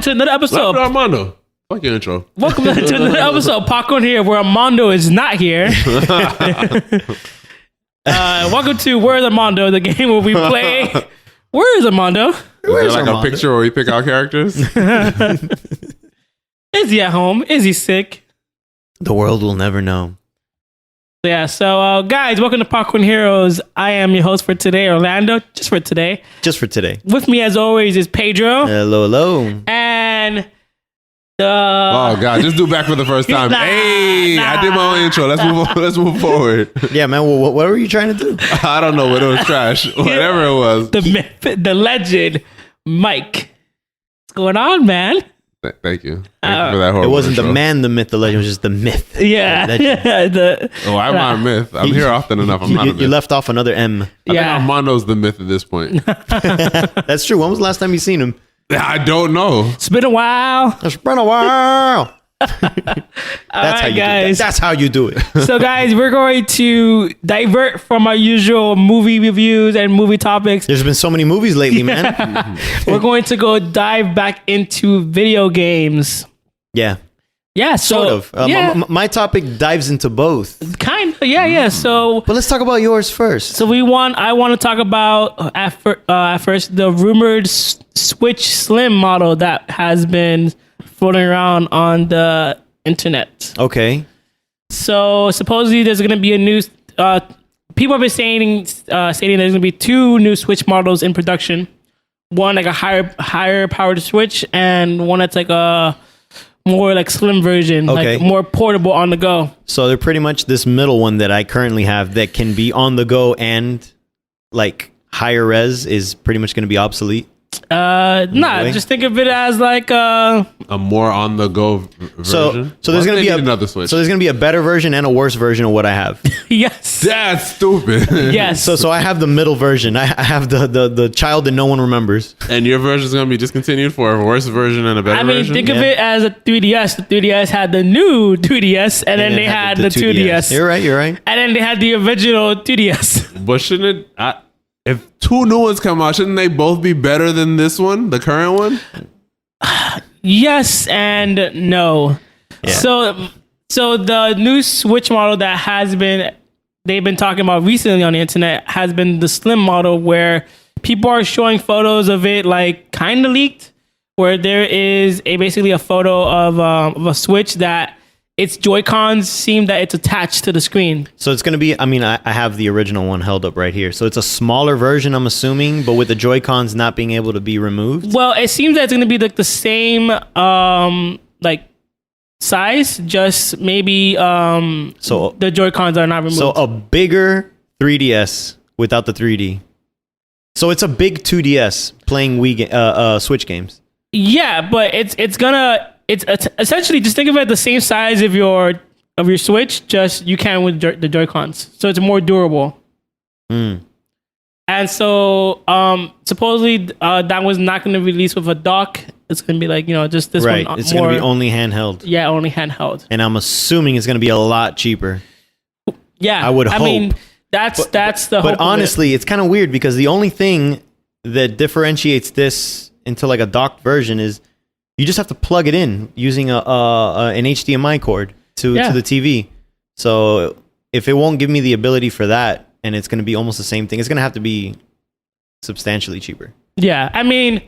to another episode. Armando. Fuck your intro. Welcome to another episode of Popcorn Here, where Armando is not here. Welcome to Where's Armando, the game where we play. Where is Armando? Is there like a picture where we pick out characters? Is he at home? Is he sick? The world will never know. Yeah, so guys, welcome to Popcorn Heroes. I am your host for today, Orlando, just for today. Just for today. With me, as always, is Pedro. Hello, hello. And oh God, just do back for the first time. I did my own intro. Let's move forward. Yeah, man. Well, what were you trying to do? I don't know, but it was trash. Whatever it was. The myth, the legend, Mike. What's going on, man? Thank you. Thank you for that horrible It wasn't intro. the man, the myth, the legend. It was just the myth. Yeah. I'm not a myth. I'm here often enough. I'm not a myth. You left off another M. I think Yeah. Armando's the myth at this point. That's true. When was the last time you seen him? I don't know. It's been a while. It's been a while. That's how you guys. do it. That's how you do it. So, guys, we're going to divert from our usual movie reviews and movie topics. There's been so many movies lately, man. We're going to go dive back into video games. Yeah, Yeah, so sort of. yeah, My topic dives into both. kind of. Yeah. So, But let's talk about yours first. I want to talk about at first the rumored Switch Slim model that has been floating around on the internet. Okay. So supposedly there's going to be a new. People have been stating there's going to be two new Switch models in production. One like a higher powered Switch, and one that's like a more like slim version, Okay. like more portable on the go. So they're pretty much this middle one that I currently have that can be on the go and like higher res is pretty much going to be obsolete. Nah, just think of it as like A more on the go version. So there's going to be another Switch. So there's going to be a better version and a worse version of what I have. yes, That's stupid. yes. So I have the middle version. I have the child that no one remembers. And your version is going to be discontinued for a worse version and a better I mean, version? think of it as a 3DS. The 3DS had the new 2DS, and then they had the 2DS. You're right. And then they had the original 2DS. But shouldn't it... if two new ones come out, shouldn't they both be better than this one, the current one? Yes and no. Yeah. So the new Switch model that they've been talking about recently on the internet has been the slim model, where people are showing photos of it like kind of leaked, where there is basically a photo of a Switch that its Joy-Cons seem that it's attached to the screen. So it's going to be, I mean, I have the original one held up right here. So it's a smaller version, I'm assuming, but with the Joy-Cons not being able to be removed. Well, it seems that it's going to be like the same like size, just maybe So the Joy-Cons are not removed. So a bigger 3DS without the 3D. So it's a big 2DS playing Switch games. Yeah, but it's essentially just think of it the same size of your Switch, just you can with the Joy-Cons. So it's more durable. Mm. And so supposedly that was not going to release with a dock. It's going to be like, just this Right. one. It's going to be only handheld. Yeah, only handheld. And I'm assuming it's going to be a lot cheaper. Yeah, I would hope. I mean, that's the hope. But honestly, it's kind of weird because the only thing that differentiates this into like a docked version is you just have to plug it in using an HDMI cord to the TV. So if it won't give me the ability for that, and it's going to be almost the same thing, it's going to have to be substantially cheaper. Yeah, I mean,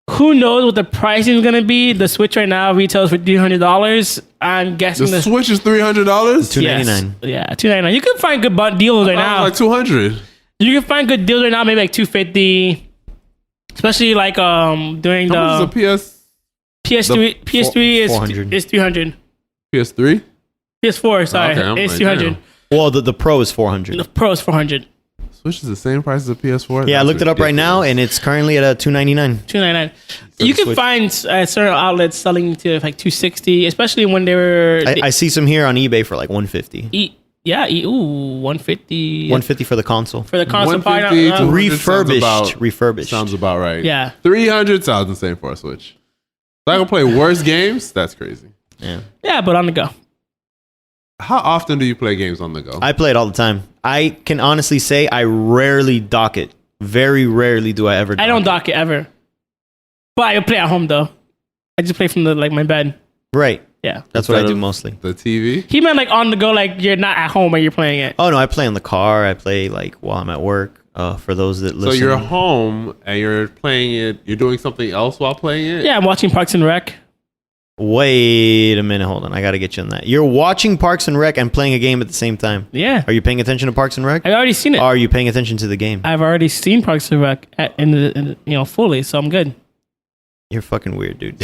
who knows what the pricing is going to be? The Switch right now retails for $300. I'm guessing The Switch is $300? $299. Yes. Yeah, $299. You can find good deals right now. Like $200. You can find good deals right now, maybe like $250. Especially like during How much the is PS3. PS3 400. is $300. PS3? PS4, sorry, Okay, it's like, $200. damn. Well, the Pro is $400. The Pro is $400. Switch is the same price as a PS4? Yeah, I That's looked it up right now, ridiculous. and it's currently at $299. $299. You can Switch. find certain outlets selling to like $260, especially when they were. I see some here on eBay for like $150. $150. $150 for the console. For the console 150 part. to Refurbished. Sounds about right. Yeah. 300 sounds insane for a Switch. So I can play worse games? That's crazy. Yeah. Yeah, but on the go. How often do you play games on the go? I play it all the time. I can honestly say I rarely dock it. Very rarely do I ever dock I don't it. dock it ever. But I play at home though. I just play from the my bed. Right. Yeah. That's what I Instead do of mostly. The TV. He meant like on the go, like you're not at home and you're playing it. Oh no, I play in the car. I play like while I'm at work. For those that listen. So you're home and you're playing it. You're doing something else while playing it. Yeah, I'm watching Parks and Rec. Wait a minute, hold on. I got to get you on that. You're watching Parks and Rec and playing a game at the same time. Yeah. Are you paying attention to Parks and Rec? I've already seen it. Or are you paying attention to the game? I've already seen Parks and Rec fully, so I'm good. You're fucking weird, dude.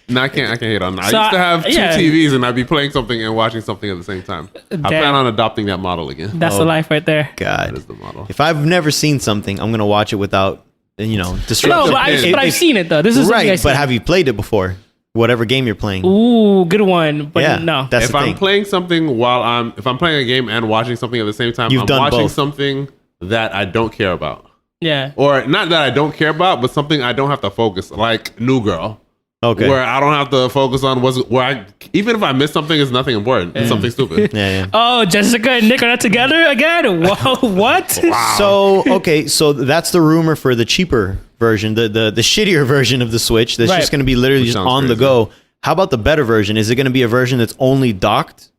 No, I can't hate on that. So I used to have two yeah. TVs and I'd be playing something and watching something at the same time. I plan on adopting that model again. That's the life right there. That God. is the model. If I've never seen something, I'm gonna watch it without, disruption. No, but I've seen it though. This is something I right. seen. But have you played it before? Whatever game you're playing. Ooh, good one. But Yeah, no. that's If the I'm thing. playing something if I'm playing a game and watching something at the same time, You've I'm done watching both. something that I don't care about. Yeah. Or not that I don't care about, but something I don't have to focus, like New Girl. Okay. Where I don't have to focus on even if I miss something, it's nothing important. It's something stupid. yeah. Oh, Jessica and Nick are not together again? Whoa, what? So that's the rumor for the cheaper version, the shittier version of the Switch. That's Right. just going to be literally Which just sounds on the crazy. go. How about the better version? Is it going to be a version that's only docked?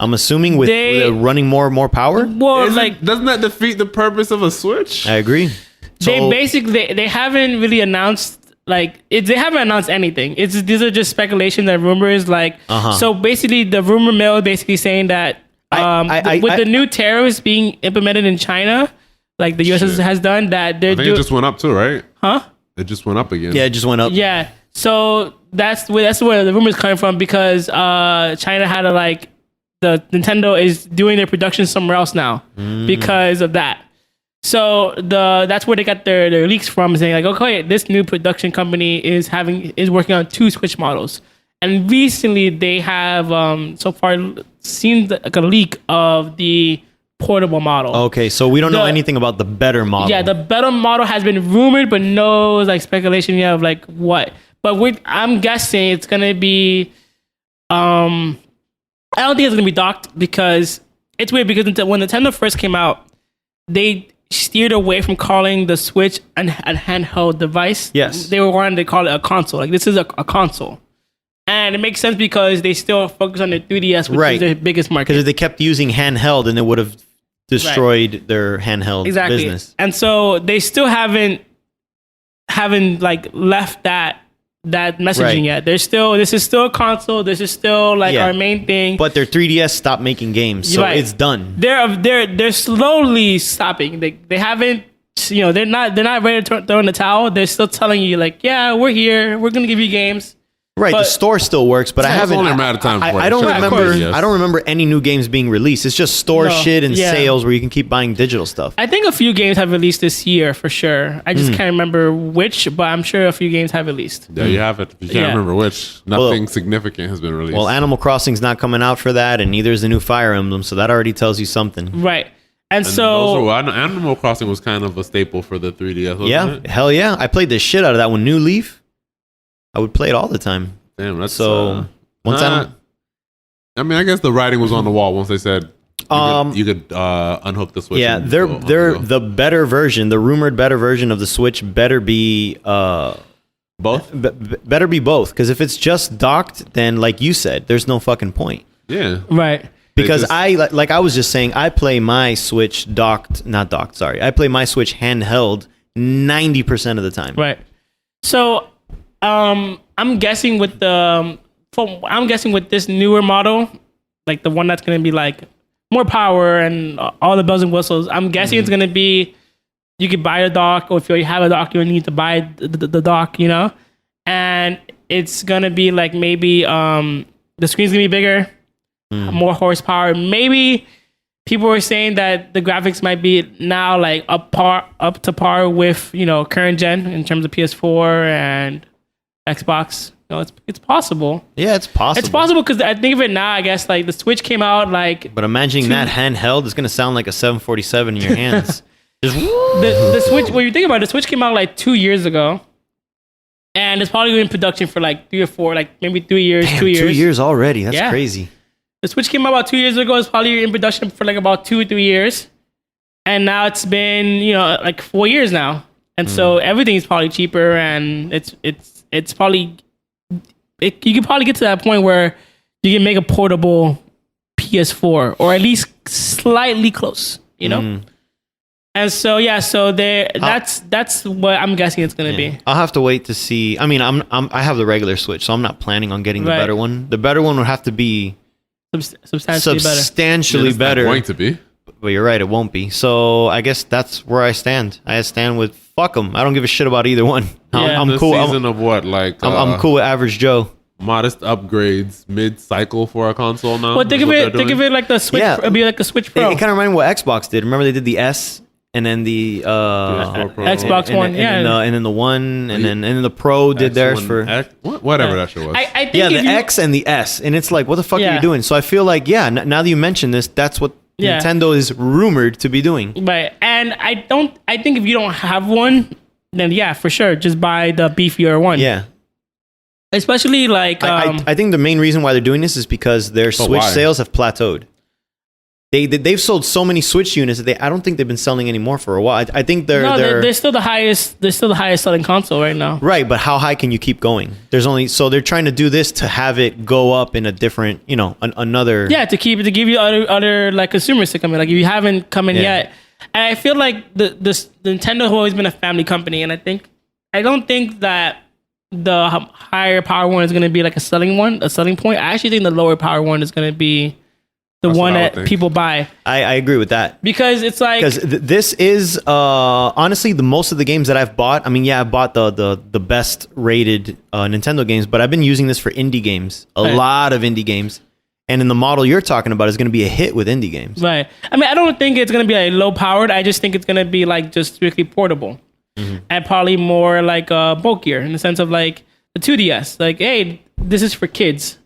I'm assuming with running more power. Well, Doesn't that defeat the purpose of a Switch? I agree. they haven't really announced they haven't announced anything. These are just speculations and rumors. So basically, the rumor mill basically saying that with the new tariffs being implemented in China, like the U.S. has done, that they're I think it just went up too, right? huh? It just went up again. Yeah, it just went up. Yeah. So that's where the rumors coming from because China had the Nintendo is doing their production somewhere else now because of that. So that's where they got their leaks from, saying okay, this new production company is working on 2 Switch models, and recently they have so far seen a leak of the portable model. Okay, so we don't know anything about the better model. Yeah, the better model has been rumored, but no speculation yet of what. But I'm guessing it's gonna be. I don't think it's gonna be docked because it's weird because when Nintendo first came out, they steered away from calling the Switch a handheld device. Yes. They were wanting to call it a console. This is a console. And it makes sense because they still focus on the 3DS, which is their biggest market. Because if they kept using handheld, then it would have destroyed their handheld business. And so they still haven't left that messaging yet. This is still a console. This is still our main thing. But their 3DS stopped making games, so it's done. They're slowly stopping. They haven't. They're not ready to throw in the towel. They're still telling you yeah, we're here. We're gonna give you games. Right, the store still works, but I haven't. It's only a matter of time. I don't remember. I don't remember any new games being released. It's just store shit and sales where you can keep buying digital stuff. I think a few games have released this year for sure. I just can't remember which, but I'm sure a few games have released. There you have it. If you can't remember which, nothing significant has been released. Well, Animal Crossing's not coming out for that, and neither is the new Fire Emblem, so that already tells you something. Right. And so Animal Crossing was kind of a staple for the 3DS. Wasn't it? Hell yeah! I played the shit out of that one. New Leaf. I would play it all the time. Damn, that's so. Once I guess the writing was on the wall once they said you could unhook the Switch. Yeah, they're the better version, the rumored better version of the Switch better be both. Better be both, because if it's just docked, then like you said, there's no fucking point. Yeah, right. Because I was just saying, I play my Switch not docked. Sorry, I play my Switch handheld 90% of the time. Right. So, I'm guessing with this newer model, like the one that's going to be more power and all the bells and whistles. I'm guessing it's going to be you could buy a dock, or if you have a dock, you need to buy the dock, and it's going to be maybe the screen's going to be bigger, more horsepower. Maybe people were saying that the graphics might be now up to par with current gen in terms of PS4 and Xbox. It's possible. Yeah, it's possible. It's possible because I think of it now. I guess the Switch came out But imagining that handheld is gonna sound like a 747 in your hands. the Switch. When you think about it, the Switch came out 2 years ago, and it's probably been in production for 3 or 4, maybe 3 years. Damn, 2 years. 2 years already. That's crazy. The Switch came out about 2 years ago. It's probably in production for about 2 or 3 years, and now it's been 4 years now, and so everything's probably cheaper, and it's probably you could probably get to that point where you can make a portable PS4 or at least slightly close, you know? And so that's what I'm guessing it's going to be. I'll have to wait to see. I mean, I have the regular Switch, so I'm not planning on getting the better one. The better one would have to be substantially better. It's not going to be. But you're right, it won't be. So I guess that's where I stand. I stand with fuck them. I don't give a shit about either one. I'm the cool. Season of what? Like I'm cool with average Joe. Modest upgrades mid-cycle for a console now. Well, think of it like the Switch. It'd be like a Switch Pro. It kind of reminded me what Xbox did. Remember they did the S and then the Xbox One, and then the One, and then the Pro did theirs for whatever that shit was. I think the X and the S, and it's like, what the fuck are you doing? So I feel like, now that you mention this, that's what Nintendo is rumored to be doing. Right, and I think if you don't have one, then for sure, just buy the beefier one. Yeah. Especially like I think the main reason why they're doing this is because their Switch sales have plateaued. They've sold so many Switch units that I don't think they've been selling anymore for a while. I think they're still the highest. They're still the highest selling console right now. Right, but how high can you keep going? So they're trying to do this to have it go up in a different, another. Yeah, to give you other like consumers to come in. Like if you haven't come in yet, and I feel like the Nintendo has always been a family company, and I don't think that the higher power one is going to be like a selling point. I actually think the lower power one is going to be the one that people buy. I agree with that. Because it's like... Because this is, honestly, the most of the games that I've bought, I mean, I bought the best rated Nintendo games, but I've been using this for indie games. A lot of indie games. And in the model you're talking about is going to be a hit with indie games. Right. I mean, I don't think it's going to be like low powered. I just think it's going to be like just strictly portable. And probably more like bulkier in the sense of like the 2DS. Like, hey, this is for kids.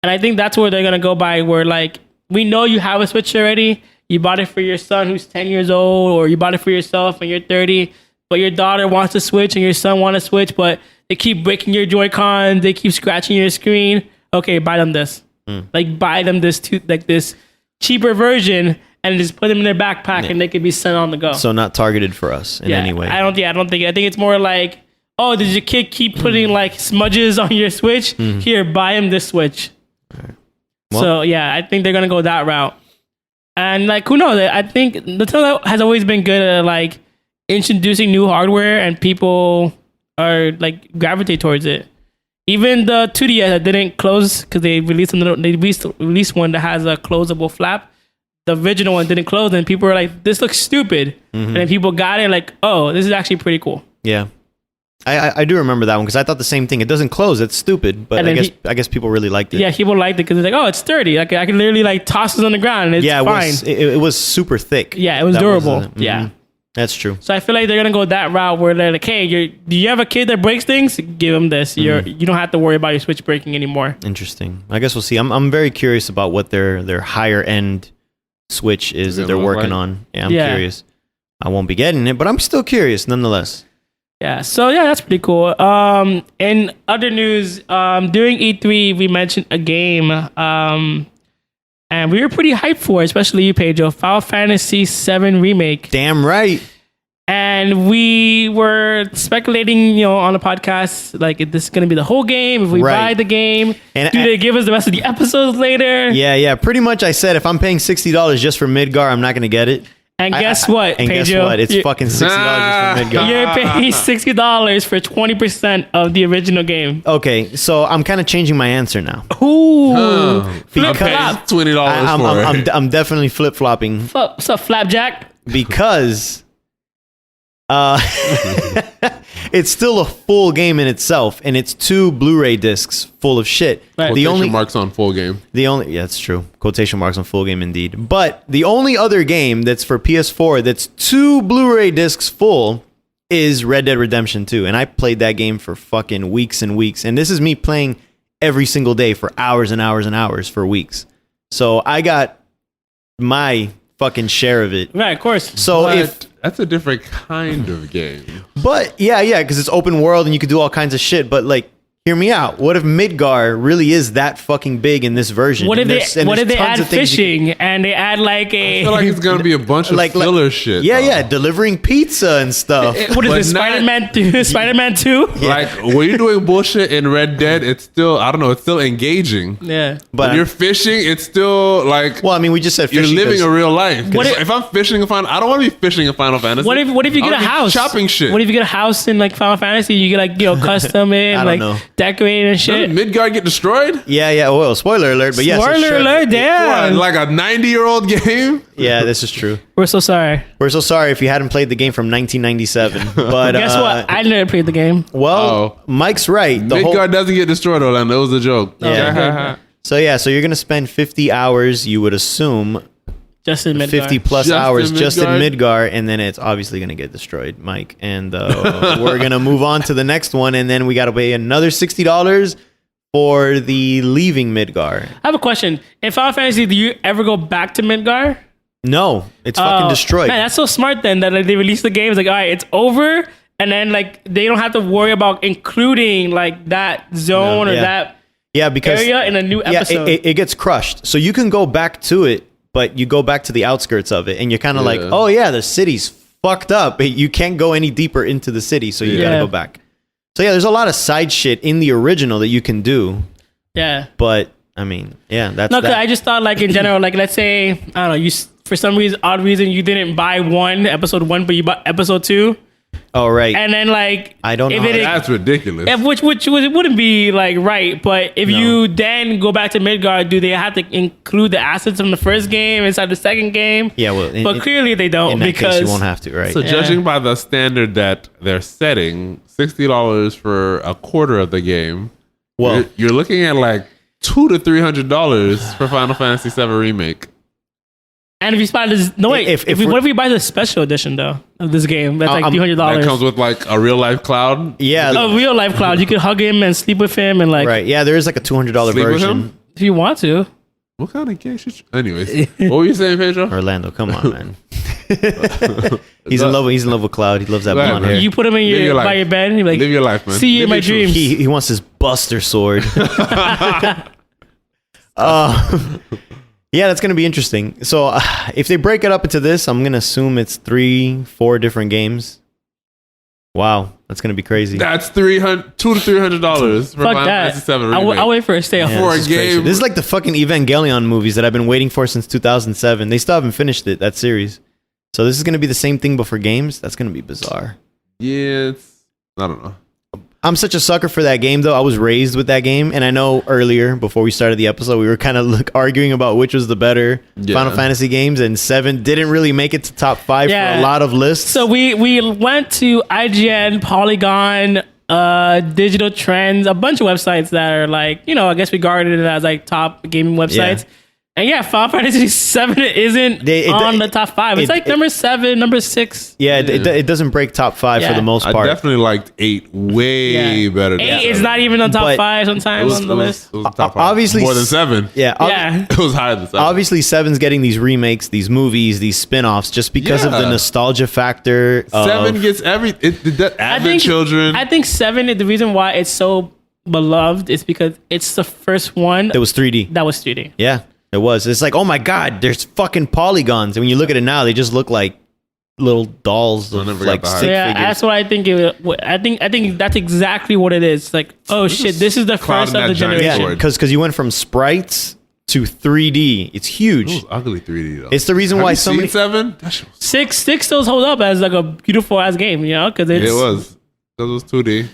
And I think that's where they're going to go by, where like, we know you have a Switch already. You bought it for your son who's 10 years old, or you bought it for yourself and you're 30, but your daughter wants to Switch and your son wants to Switch, but they keep breaking your Joy-Cons, they keep scratching your screen. Okay, buy them this. Like, buy them this cheaper version and just put them in their backpack and they could be sent on the go. So not targeted for us in any way. I don't think. I think it's more like, oh, did your kid keep putting like smudges on your Switch? Here, buy him this Switch. Well, so I think they're gonna go that route. And like, who knows? I think Nintendo has always been good at like introducing new hardware, and people are like gravitate towards it. Even the 2DS that didn't close because they released one that has a closable flap. The original one didn't close, and people were like, "This looks stupid," and then people got it like, "Oh, this is actually pretty cool." Yeah, I do remember that one because I thought the same thing. It doesn't close; it's stupid. But I guess people really liked it. Yeah, people liked it because it's like, "Oh, it's sturdy. Like I can literally like toss it on the ground, and it's fine." It was super thick. Yeah, it was durable. Yeah, that's true. So I feel like they're gonna go that route where they're like, "Hey, do you have a kid that breaks things? Give them this. You don't have to worry about your Switch breaking anymore." Interesting. I guess we'll see. I'm very curious about what their higher end Switch is that they're working on. Yeah, I'm curious. I won't be getting it, but I'm still curious nonetheless. Yeah, so that's pretty cool. In other news, during E3 we mentioned a game, and we were pretty hyped for it, especially you, Pedro, Final Fantasy VII Remake. Damn right. And we were speculating, on the podcast, like, if this is going to be the whole game, if we buy the game, do they give us the rest of the episodes later? Yeah. Pretty much I said, if I'm paying $60 just for Midgar, I'm not going to get it. And guess what, Pedro? Guess what? It's fucking $60 just for Midgar. You're paying $60 for 20% of the original game. Okay, so I'm kind of changing my answer now. Ooh. Flip-flop. $20 for it. I'm definitely flip-flopping. What's up, Flapjack? Because... it's still a full game in itself, and it's 2 Blu-ray discs full of shit. Right. Quotation marks on full game. That's true. Quotation marks on full game indeed. But the only other game that's for PS4 that's 2 Blu-ray discs full is Red Dead Redemption 2, and I played that game for fucking weeks and weeks, and this is me playing every single day for hours and hours and hours for weeks. So I got my fucking share of it. Right, of course. So that's a different kind of game. But yeah, because it's open world and you can do all kinds of shit. But like, hear me out. What if Midgar really is that fucking big in this version? What if And they there's add tons of things you fishing and they add like I feel like it's gonna be a bunch of filler shit. Yeah, though. yeah, delivering pizza and stuff. what is But it? Spider-Man 2? Spider-Man 2? Like when you're doing bullshit in Red Dead, it's still I don't know, it's still engaging. Yeah. But When you're fishing, it's still like well, I mean, we just said you're fishing living 'cause- a real life. What if- If I'm fishing in Final, I don't want to be fishing in Final Fantasy. What if you get a I wanna be house? chopping shit? What if you get a house in like Final Fantasy? You get like custom it, I and don't like know. decorate and shit. Doesn't Midgard get destroyed? Yeah. Well, spoiler alert, but yes, it's Spoiler true. alert! What, Damn. like a 90-year-old game? Yeah, this is true. We're so sorry. We're so sorry if you hadn't played the game from 1997. But Guess what? I never played the game. Well, Oh. Mike's right. The whole Midgard doesn't get destroyed, Orlando. It was a joke. Yeah. So you're gonna spend 50 hours. You would assume Just in Midgard. 50 plus Just in hours just in Midgard? Midgar, and then it's obviously gonna get destroyed, Mike. And we're gonna move on to the next one, and then we gotta pay another $60 for the leaving Midgar. I have a question. In Final Fantasy, do you ever go back to Midgar? No, it's fucking destroyed. Man, that's so smart then that like, they release the game. It's like, all right, it's over. And then like they don't have to worry about including like that zone or Yeah. that Yeah, because area in a new yeah, episode. it gets crushed. So you can go back to it, but you go back to the outskirts of it, and you're kind of like, Yeah. oh yeah, the city's fucked up. But you can't go any deeper into the city, so you gotta Yeah. go back. So yeah, there's a lot of side shit in the original that you can do, yeah. but I mean, yeah, that's No, 'cause that. I just thought like in general, like let's say, I don't know, for some reason, odd reason, you didn't buy episode 1, but you bought episode 2. Oh right, And then like, I don't know if how it, That's ridiculous. which wouldn't be like right, but if you then go back to Midgard, do they have to include the assets from the first game inside the second game? yeah. Well, But clearly they don't in that because case, you won't have to, right? So Yeah. judging by the standard that they're setting, $60 for a quarter of the game. Well- you're looking at like $200 to $300 for Final Fantasy VII Remake. and if you buy this, no wait, If what we're- if you buy the special edition though of this game? That's like I'm- $300. That comes with like a real life cloud. yeah, A real life cloud. You could hug him and sleep with him and like right. Yeah, there is like a $200 Sleep with version. him? if you want to. What kind of gay shit? Anyways, what were you saying, Pedro? Orlando, come on, man. He's in love. He's in love with Cloud. He loves that Go ahead, blonde man. hair. You put him in Live your by life. your bed and you're like, Live your life, man. see you in Live my your truth. dreams. He wants his Buster sword. Yeah, that's gonna be interesting. So if they break it up into this, I'm gonna assume it's 3-4 different games. Wow, that's gonna be crazy. That's $200 to $300 for Fuck Final that. Fantasy VII I'll Remake. wait for it to stay Yeah, off. for this a is crazy. game- This is like the fucking Evangelion movies that I've been waiting for since 2007. They still haven't finished it, that series. So this is gonna be the same thing, but for games. That's gonna be bizarre. Yeah, it's I don't know. I'm such a sucker for that game, though. I was raised with that game, and I know earlier before we started the episode, we were kind of arguing about which was the better Yeah. Final Fantasy games, and 7 didn't really make it to top 5 for Yeah. a lot of lists. So we went to IGN, Polygon, Digital Trends, a bunch of websites that are like, I guess regarded as like top gaming websites. Yeah. And yeah, Final Fantasy 7 isn't on the top 5. It's like number 7, number 6. yeah, it doesn't break top 5 for Yeah. the most I part. definitely liked 8 way Yeah. better than 8 is 7. not even on top But 5 sometimes on the list. It was top 5. Obviously, More than 7. Yeah, Yeah. It was higher than 7. obviously 7's getting these remakes, these movies, these spin-offs just because of the Yeah. nostalgia factor. 7 gets the Advent Children. I think 7, the reason why it's so beloved is because it's the first one It was 3D. that was 3D. Yeah, it was. It's like, oh my god, there's fucking polygons, and when you look at it now, they just look like little dolls of never got like the hype. stick Yeah, figures. that's what I think. I think that's exactly what it is. Like, oh shit, this is the Cloud first and of the that giant generation. Yeah, sword. because you went from sprites to 3D. It's It huge. was ugly 3D though. It's the reason Have why you so seen many. 7? That shit was, Six still holds up as like a beautiful ass game, because it's it was. Because it was 2D.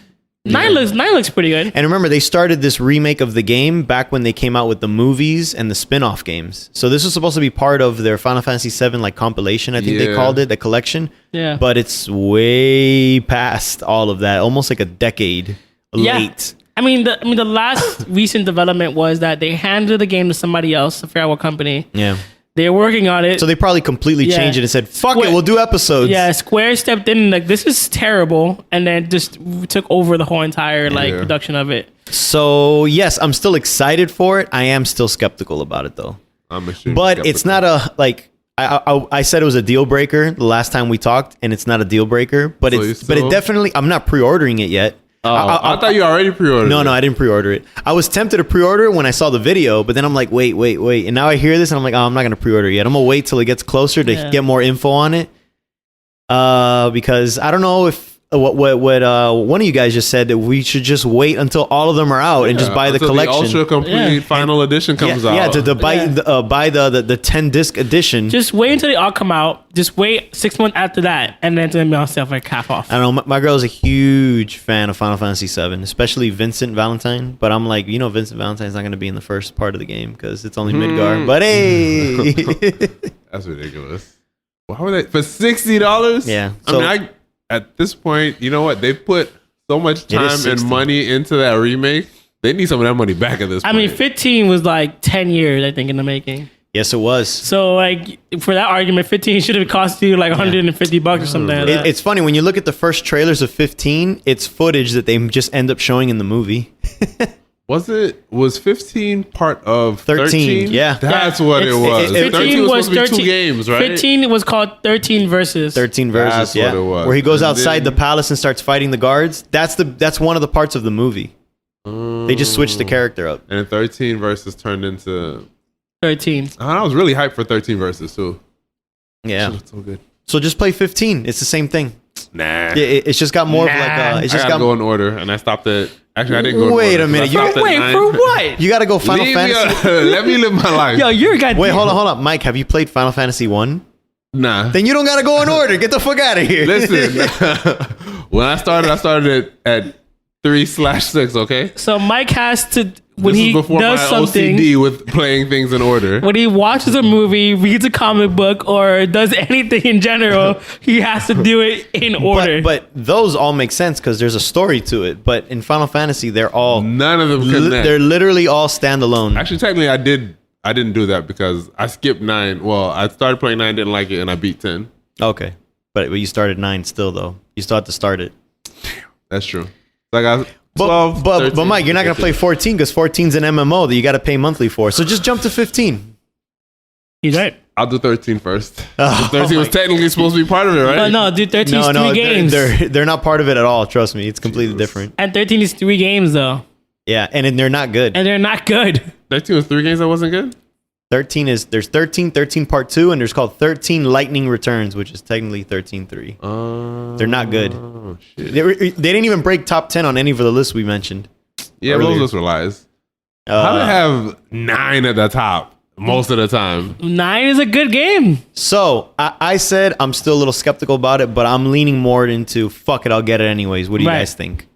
9 looks pretty good. And remember, they started this remake of the game back when they came out with the movies and the spin-off games. So this was supposed to be part of their Final Fantasy VII like compilation. I think they Yeah. called it the collection. Yeah, But it's way past all of that, almost like a decade late. I mean, the last recent development was that they handed the game to somebody else. I forgot what company. Yeah. They're working on it. So they probably completely Yeah. changed it and said, "Fuck Square- it, we'll do episodes." Yeah, Square stepped in and like, this is terrible, and then just took over the whole entire like Yeah. production of it. So yes, I'm still excited for it. I am still skeptical about it though. I'm extremely But it's skeptical. not a like I said it was a deal breaker the last time we talked, and it's not a deal breaker. But So it's you but it still- definitely. I'm not pre-ordering it yet. I thought you already pre-ordered. No, I didn't pre-order it. I was tempted to pre-order it when I saw the video, but then I'm like, wait. And now I hear this and I'm like, oh, I'm not going to pre-order it yet. I'm going to wait till it gets closer to get more info on it. Because I don't know if what one of you guys just said that we should just wait until all of them are out and just buy the collection. The ultra complete final edition comes out. Yeah, to buy the 10 disc edition. Just wait until they all come out. Just wait 6 months after that, and then it's gonna be on sale for like half off. I don't know. My girl is a huge fan of Final Fantasy VII, especially Vincent Valentine. But I'm like, Vincent Valentine's not gonna be in the first part of the game because it's only Midgar. But hey, that's ridiculous. Why were they for $60? Yeah. So, I mean, at this point, you know what? They put so much time and money into that remake. They need some of that money back at this point. I mean, 15 was like 10 years, I think, in the making. Yes, it was. So, like, for that argument, 15 should have cost you like $150 or something like that. It's funny when you look at the first trailers of 15. It's footage that they just end up showing in the movie. Was 15 part of 13? Yeah. That's what it was. 13 was supposed to be 2 games, right? 15 was called 13 Versus. 13 Versus, That's what it was. Where he goes outside the palace and starts fighting the guards. That's one of the parts of the movie. They just switched the character up. And 13 Versus turned into 13. I was really hyped for 13 Versus too. Yeah. So good. So just play 15. It's the same thing. Nah. It's just got more of like it's just I gotta go in order, and I stopped at. Actually, I didn't go. Wait a minute. Wait for what? You got to go Final Fantasy. Let me live my life. Yo, you're a guy. Wait, hold on. Mike, have you played Final Fantasy 1? Nah. Then you don't got to go in order. Get the fuck out of here. Listen, when I started at 3/6. Okay. So Mike has to when this he is before does my something. OCD with playing things in order. When he watches a movie, reads a comic book, or does anything in general, he has to do it in order. But those all make sense because there's a story to it. But in Final Fantasy, they're all none of them connect. They're literally all standalone. Actually, technically, I didn't do that because I skipped 9. Well, I started playing 9, didn't like it, and I beat 10. Okay, but you started 9 still though. You still have to start it. That's true. So I got 12, but 13, Mike, you're not gonna play 14 because 14's an MMO that you got to pay monthly for. So just jump to 15. He's right. I'll do 13 first. Oh, 13 was technically supposed to be part of it, right? No, dude, 13 is 3 games. They're not part of it at all. Trust me, it's completely different. And 13 is 3 games though. Yeah, and they're not good. And they're not good. 13 was 3 games that wasn't good? 13 there's 13 part 2, and there's called 13 Lightning Returns, which is technically 13-3. They're not good. Oh, shit. They didn't even break top 10 on any of the lists we mentioned. Yeah, earlier. those lists were lies. How do they have 9 at the top most of the time? 9 is a good game. So I said I'm still a little skeptical about it, but I'm leaning more into fuck it, I'll get it anyways. What do you guys think?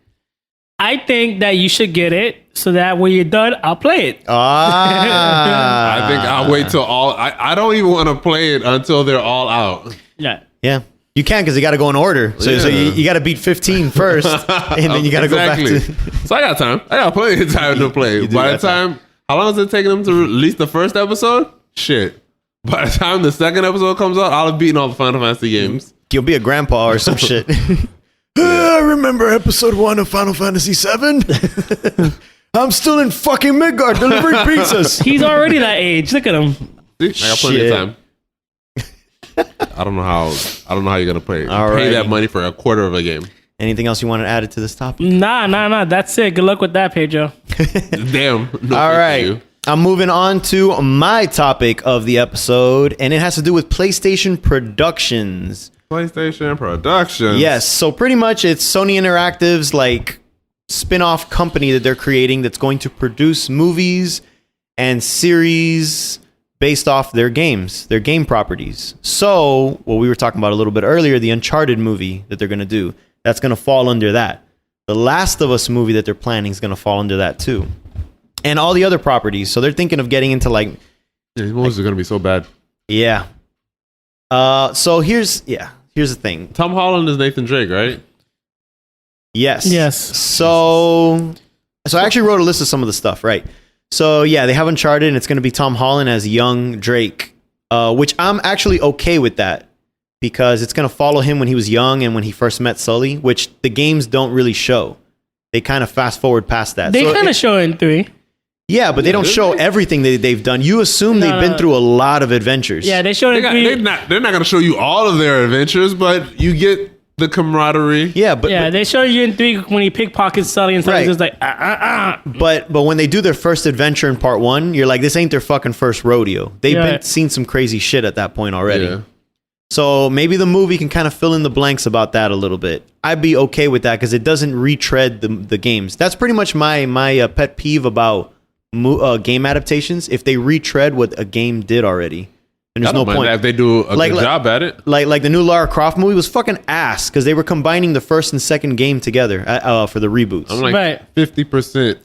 I think that you should get it so that when you're done, I'll play it. I think I'll wait till all. I don't even want to play it until they're all out. Yeah. Yeah. You can because you got to go in order. So you got to beat 15 first, and then you got to go back to. So I got time. I got plenty of time to play. By the time, how long is it taking them to release the first episode? Shit. By the time the second episode comes out, I'll have beaten all the Final Fantasy games. You'll be a grandpa or some shit. I remember episode 1 of Final Fantasy 7. I'm still in fucking Midgard delivering pizzas. He's already that age. Look at him. See, I got plenty of time. I don't know how you're gonna play it. Pay that money for a quarter of a game. Anything else you want to add to this topic? Nah. That's it. Good luck with that, Pedro. Damn. No, all right. I'm moving on to my topic of the episode, and it has to do with PlayStation Productions. PlayStation Productions. Yes. So pretty much it's Sony Interactive's like spin-off company that they're creating that's going to produce movies and series based off their games, their game properties. So what we were talking about a little bit earlier, the Uncharted movie that they're going to do, that's going to fall under that. The Last of Us movie that they're planning is going to fall under that too. And all the other properties. So they're thinking of getting into like... Yeah, these movies are going to be so bad. Yeah. So here's the thing. Tom Holland is Nathan Drake, right? Yes. Yes. So I actually wrote a list of some of the stuff, right? So yeah, they have Uncharted, and it's going to be Tom Holland as young Drake, which I'm actually okay with that because it's going to follow him when he was young and when he first met Sully, which the games don't really show. They kind of fast forward past that. They kind of show in 3. Yeah, but they don't show everything that they've done. You assume they've been through a lot of adventures. Yeah, they showed in 3. They're not going to show you all of their adventures, but you get the camaraderie. Yeah, but they show you in 3 when he pickpockets Sully and Sully's Right. just like, But when they do their first adventure in part 1, you're like, this ain't their fucking first rodeo. They've Yeah. been seen some crazy shit at that point already. Yeah. So maybe the movie can kind of fill in the blanks about that a little bit. I'd be okay with that because it doesn't retread the games. That's pretty much my pet peeve about game adaptations. If they retread what a game did already, then I there's no don't mind point. that if they do a Like- good job at it. Like the new Lara Croft movie was fucking ass because they were combining the first and second game together for the reboots. I'm like Right. 50%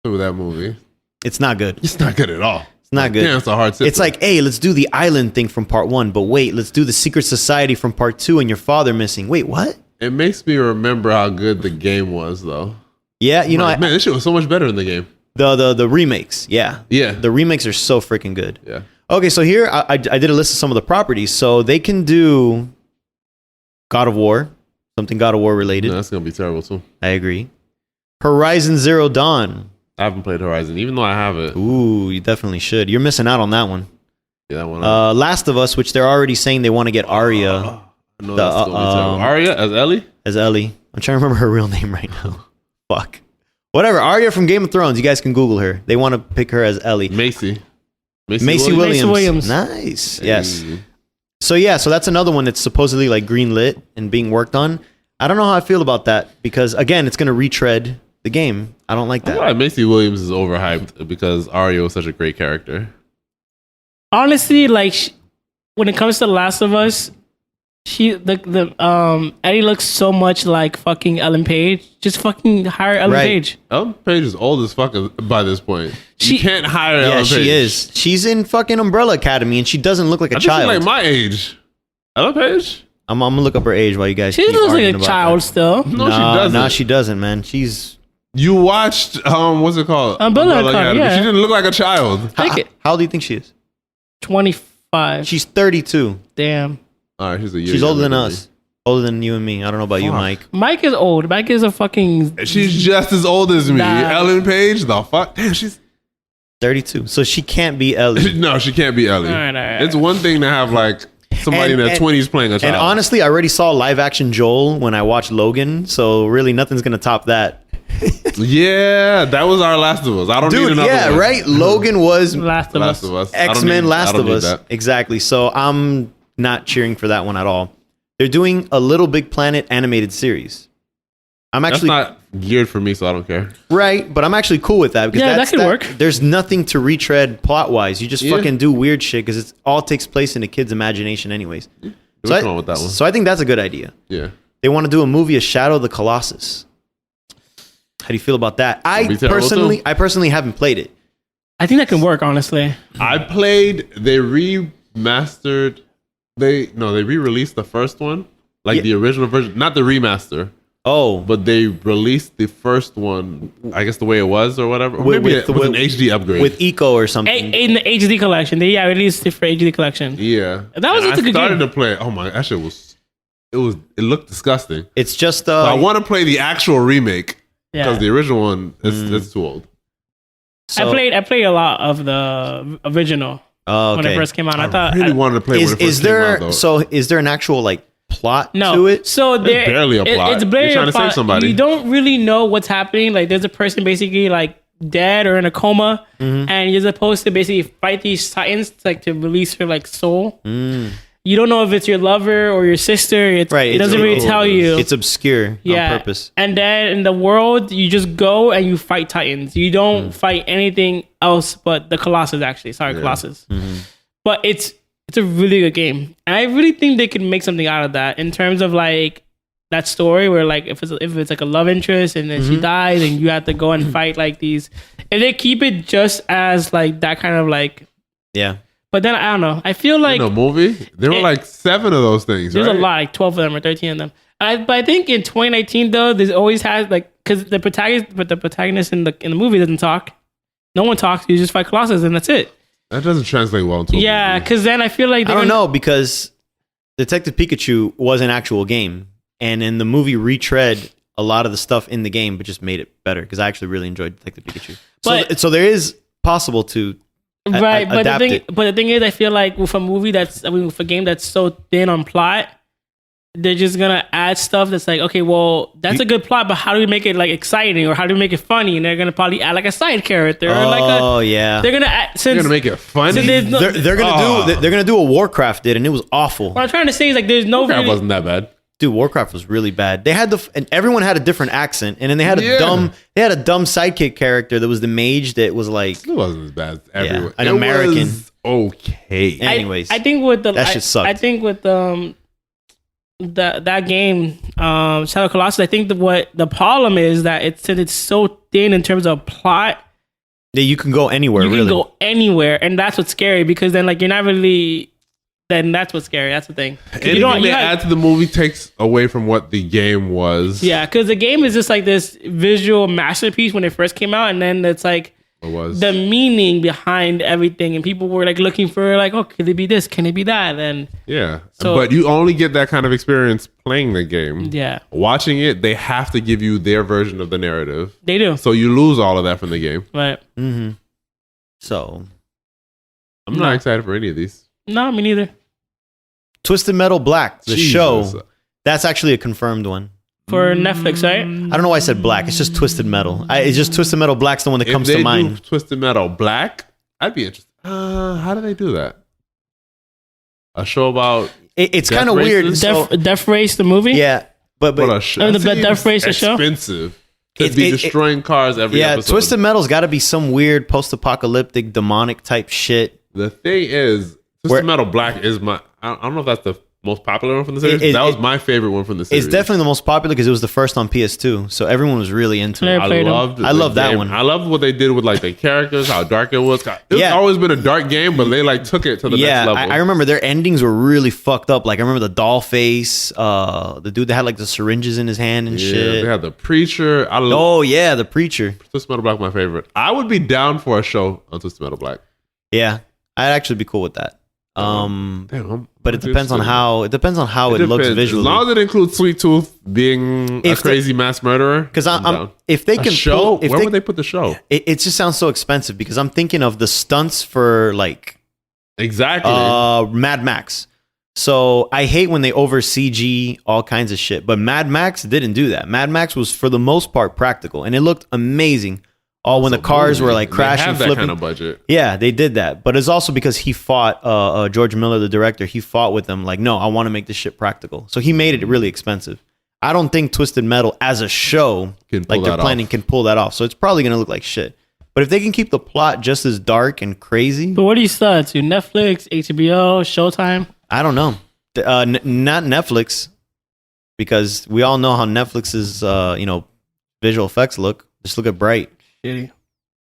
through that movie. It's not good. It's not good at all. It's not good. Damn, it's a hard sit. It's like, hey, let's do the island thing from part 1, but wait, let's do the secret society from part 2 and your father missing. Wait, what? it makes me remember how good the game was, though. Yeah, you know, Like, man, this shit was so much better in the game. the remakes. Yeah. Yeah. The remakes are so freaking good. Yeah. Okay, so here I did a list of some of the properties. So they can do God of War, something God of War related. No, that's gonna be terrible too. I agree. Horizon Zero Dawn. I haven't played Horizon, even though I have it. Ooh, you definitely should. You're missing out on that one. Yeah, that one. Last of Us, which they're already saying they want to get Arya I know that's gonna be terrible. um, Arya as Ellie? as Ellie. I'm trying to remember her real name right now. Fuck. Whatever. Arya from Game of Thrones. You guys can Google her. They want to pick her as Ellie. Macy Macy Williams. Williams. Nice. Yes. Hey. So yeah, so that's another one that's supposedly like green lit and being worked on. I don't know how I feel about that because again, it's going to retread the game. I don't like I that. feel like Macy Williams is overhyped because Arya was such a great character. honestly, like when it comes to The Last of Us, Eddie looks so much like fucking Ellen Page. Just fucking hire Ellen Right. Page. Ellen Page is old as fuck by this point. She- You can't hire Yeah, Ellen Page. she is. She's in fucking Umbrella Academy and she doesn't look like a I think she's child. like my age. Ellen Page? I'm gonna look up her age while you guys. She keep looks like arguing a about child that. still. No, she doesn't. No, she doesn't, man. She's You watched what's it called? Umbrella Academy, yeah. She didn't look like a child. how old do you think she is? 25. She's 32. Damn. All right, she's a year. She's older than younger us. Older than you and me. I don't know about you, Fuck. Mike. Mike is old. Mike is a fucking. me. She's just as old as me. Nah. Ellen Page, the fuck? Damn, she's 32. So she can't be Ellie. no, she can't be Ellie. All right. It's one thing to have like somebody in their 20s playing a child. And honestly, I already saw live action Joel when I watched Logan. So really, nothing's gonna top that. yeah, that was our Last of Us. I don't need Dude, another yeah, one. right. Logan was Last of Last Us. of Us. I don't X-Men need- I Last don't of need Us. that. Exactly. So I'm not cheering for that one at all. They're doing a Little Big Planet animated series. I'm That's actually not geared for me, so I don't care. right, but I'm actually cool with that because Yeah, that could work. There's nothing to retread plot wise. You just Yeah. fucking do weird shit because it all takes place in a kid's imagination, anyways. What's wrong with that one? So I think that's a good idea. Yeah. They want to do a movie of Shadow of the Colossus. How do you feel about that? I be terrible, too. personally haven't played it. I think that can work, honestly. I played. They remastered. They re-released the first one, like Yeah. the original version, not the remaster, Oh, but they released the first one. I guess the way it was or whatever. Or With- maybe with- it was an with- HD upgrade. with Eco or something. In the HD collection, they released it for HD collection. yeah, That was And just a good I started game. to play. Oh my, that shit was. It looked disgusting. It's just So I want to play the actual remake because Yeah, the original one it's too old. so- I played a lot of the original Oh, when it okay. first came out. I I thought really wanted to play when it first Is came there out, though. is there an actual like plot no. to it? So there, barely a plot. It's barely You're trying a to save plot. somebody. You don't really know what's happening. Like there's a person basically like dead or in a coma, Mm-hmm. and you're supposed to basically fight these titans like to release her like soul. You don't know if it's your lover or your sister. Right, It doesn't really tell you. It's obscure yeah. on purpose. And then in the world, you just go and you fight titans. You don't fight anything else but the Colossus. Actually, sorry, Colossus. But it's a really good game, and I really think they could make something out of that in terms of like that story where like if it's like a love interest and then she dies and you have to go and fight like these. If they keep it just as like that kind of like, Yeah. But then I don't know. I feel like in a movie, there were it- like 7 of those things. there's right? a lot, like 12 of them or 13 of them. But I think in 2019 though, there's always has like because the protagonist in the movie doesn't talk. No one talks. You just fight Colossus and that's it. That doesn't translate well into a Yeah, movie. because then I feel like I don't know because Detective Pikachu was an actual game, and in the movie retread a lot of the stuff in the game, but just made it better because I actually really enjoyed Detective Pikachu. But- So there is possible to Right, but adapt the thing, it. but the thing is, I feel like with a movie with a game that's so thin on plot, they're just gonna add stuff that's like, okay, well, that's a good plot, but how do we make it like exciting, or how do we make it funny? And they're gonna probably add like a side character, or like they're gonna add, They're gonna make it funny. They're gonna do what Warcraft did, and it was awful. What I'm trying to say is like, there's no Warcraft wasn't that bad. Dude, Warcraft was really bad. They had and everyone had a different accent, and then they had a dumb sidekick character that was the mage that was like, it wasn't as bad as everyone. An American. Okay. Anyways, I think with that shit sucked. I think with that game, Shadow Colossus, I think what the problem is that it's so thin in terms of plot. Yeah, you can go anywhere. You really. can go anywhere, and that's what's scary, because then like you're not really. Then that's what's scary. That's the thing. Anything they add to the movie takes away from what the game was. Yeah, because the game is just like this visual masterpiece when it first came out, and then it's like the meaning behind everything, and people were like looking for like, oh, could it be this? Can it be that? And but you only get that kind of experience playing the game. Yeah, watching it, they have to give you their version of the narrative. They do. So you lose all of that from the game. Right. Mm-hmm. So I'm not excited for any of these. No, me neither. Twisted Metal Black, the show, that's actually a confirmed one. For Netflix, right? I don't know why I said black. It's just Twisted Metal. It's just Twisted Metal Black's the one that comes to mind. Twisted Metal Black, I'd be interested. How do they do that? A show about it's kind of weird. Death Race, the movie? Yeah. But the Death Race, the show? Expensive. Could be destroying cars every episode. Yeah, Twisted Metal's got to be some weird post-apocalyptic demonic type shit. The thing is, Twisted Metal Black is I don't know if that's the most popular one from the series. That was my favorite one from the series. It's definitely the most popular because it was the first on PS2, so everyone was really into it. I love that one. I love what they did with like the characters, how dark it was. It's always been a dark game, but they like took it to the next level. I remember their endings were really fucked up. Like I remember the doll face, the dude that had like the syringes in his hand and shit. They had the preacher. The preacher. Twisted Metal Black, my favorite. I would be down for a show on Twisted Metal Black. Yeah, I'd actually be cool with that. But it depends on how it looks visually. As long as it includes Sweet Tooth being a crazy mass murderer. Because if they can where would they put the show? It just sounds so expensive because I'm thinking of the stunts for like Mad Max. So I hate when they over CG all kinds of shit. But Mad Max didn't do that. Mad Max was for the most part practical, and it looked amazing. When the cars were like crashing, flipping. That kind of budget. Yeah, they did that. But it's also because he fought George Miller, the director. He fought with them like, no, I want to make this shit practical. So he made it really expensive. I don't think Twisted Metal as a show, like they're planning, can pull that off. So it's probably going to look like shit. But if they can keep the plot just as dark and crazy. But what do you start to? Netflix, HBO, Showtime? I don't know. Not Netflix. Because we all know how Netflix's visual effects look. Just look at Bright. Shitty.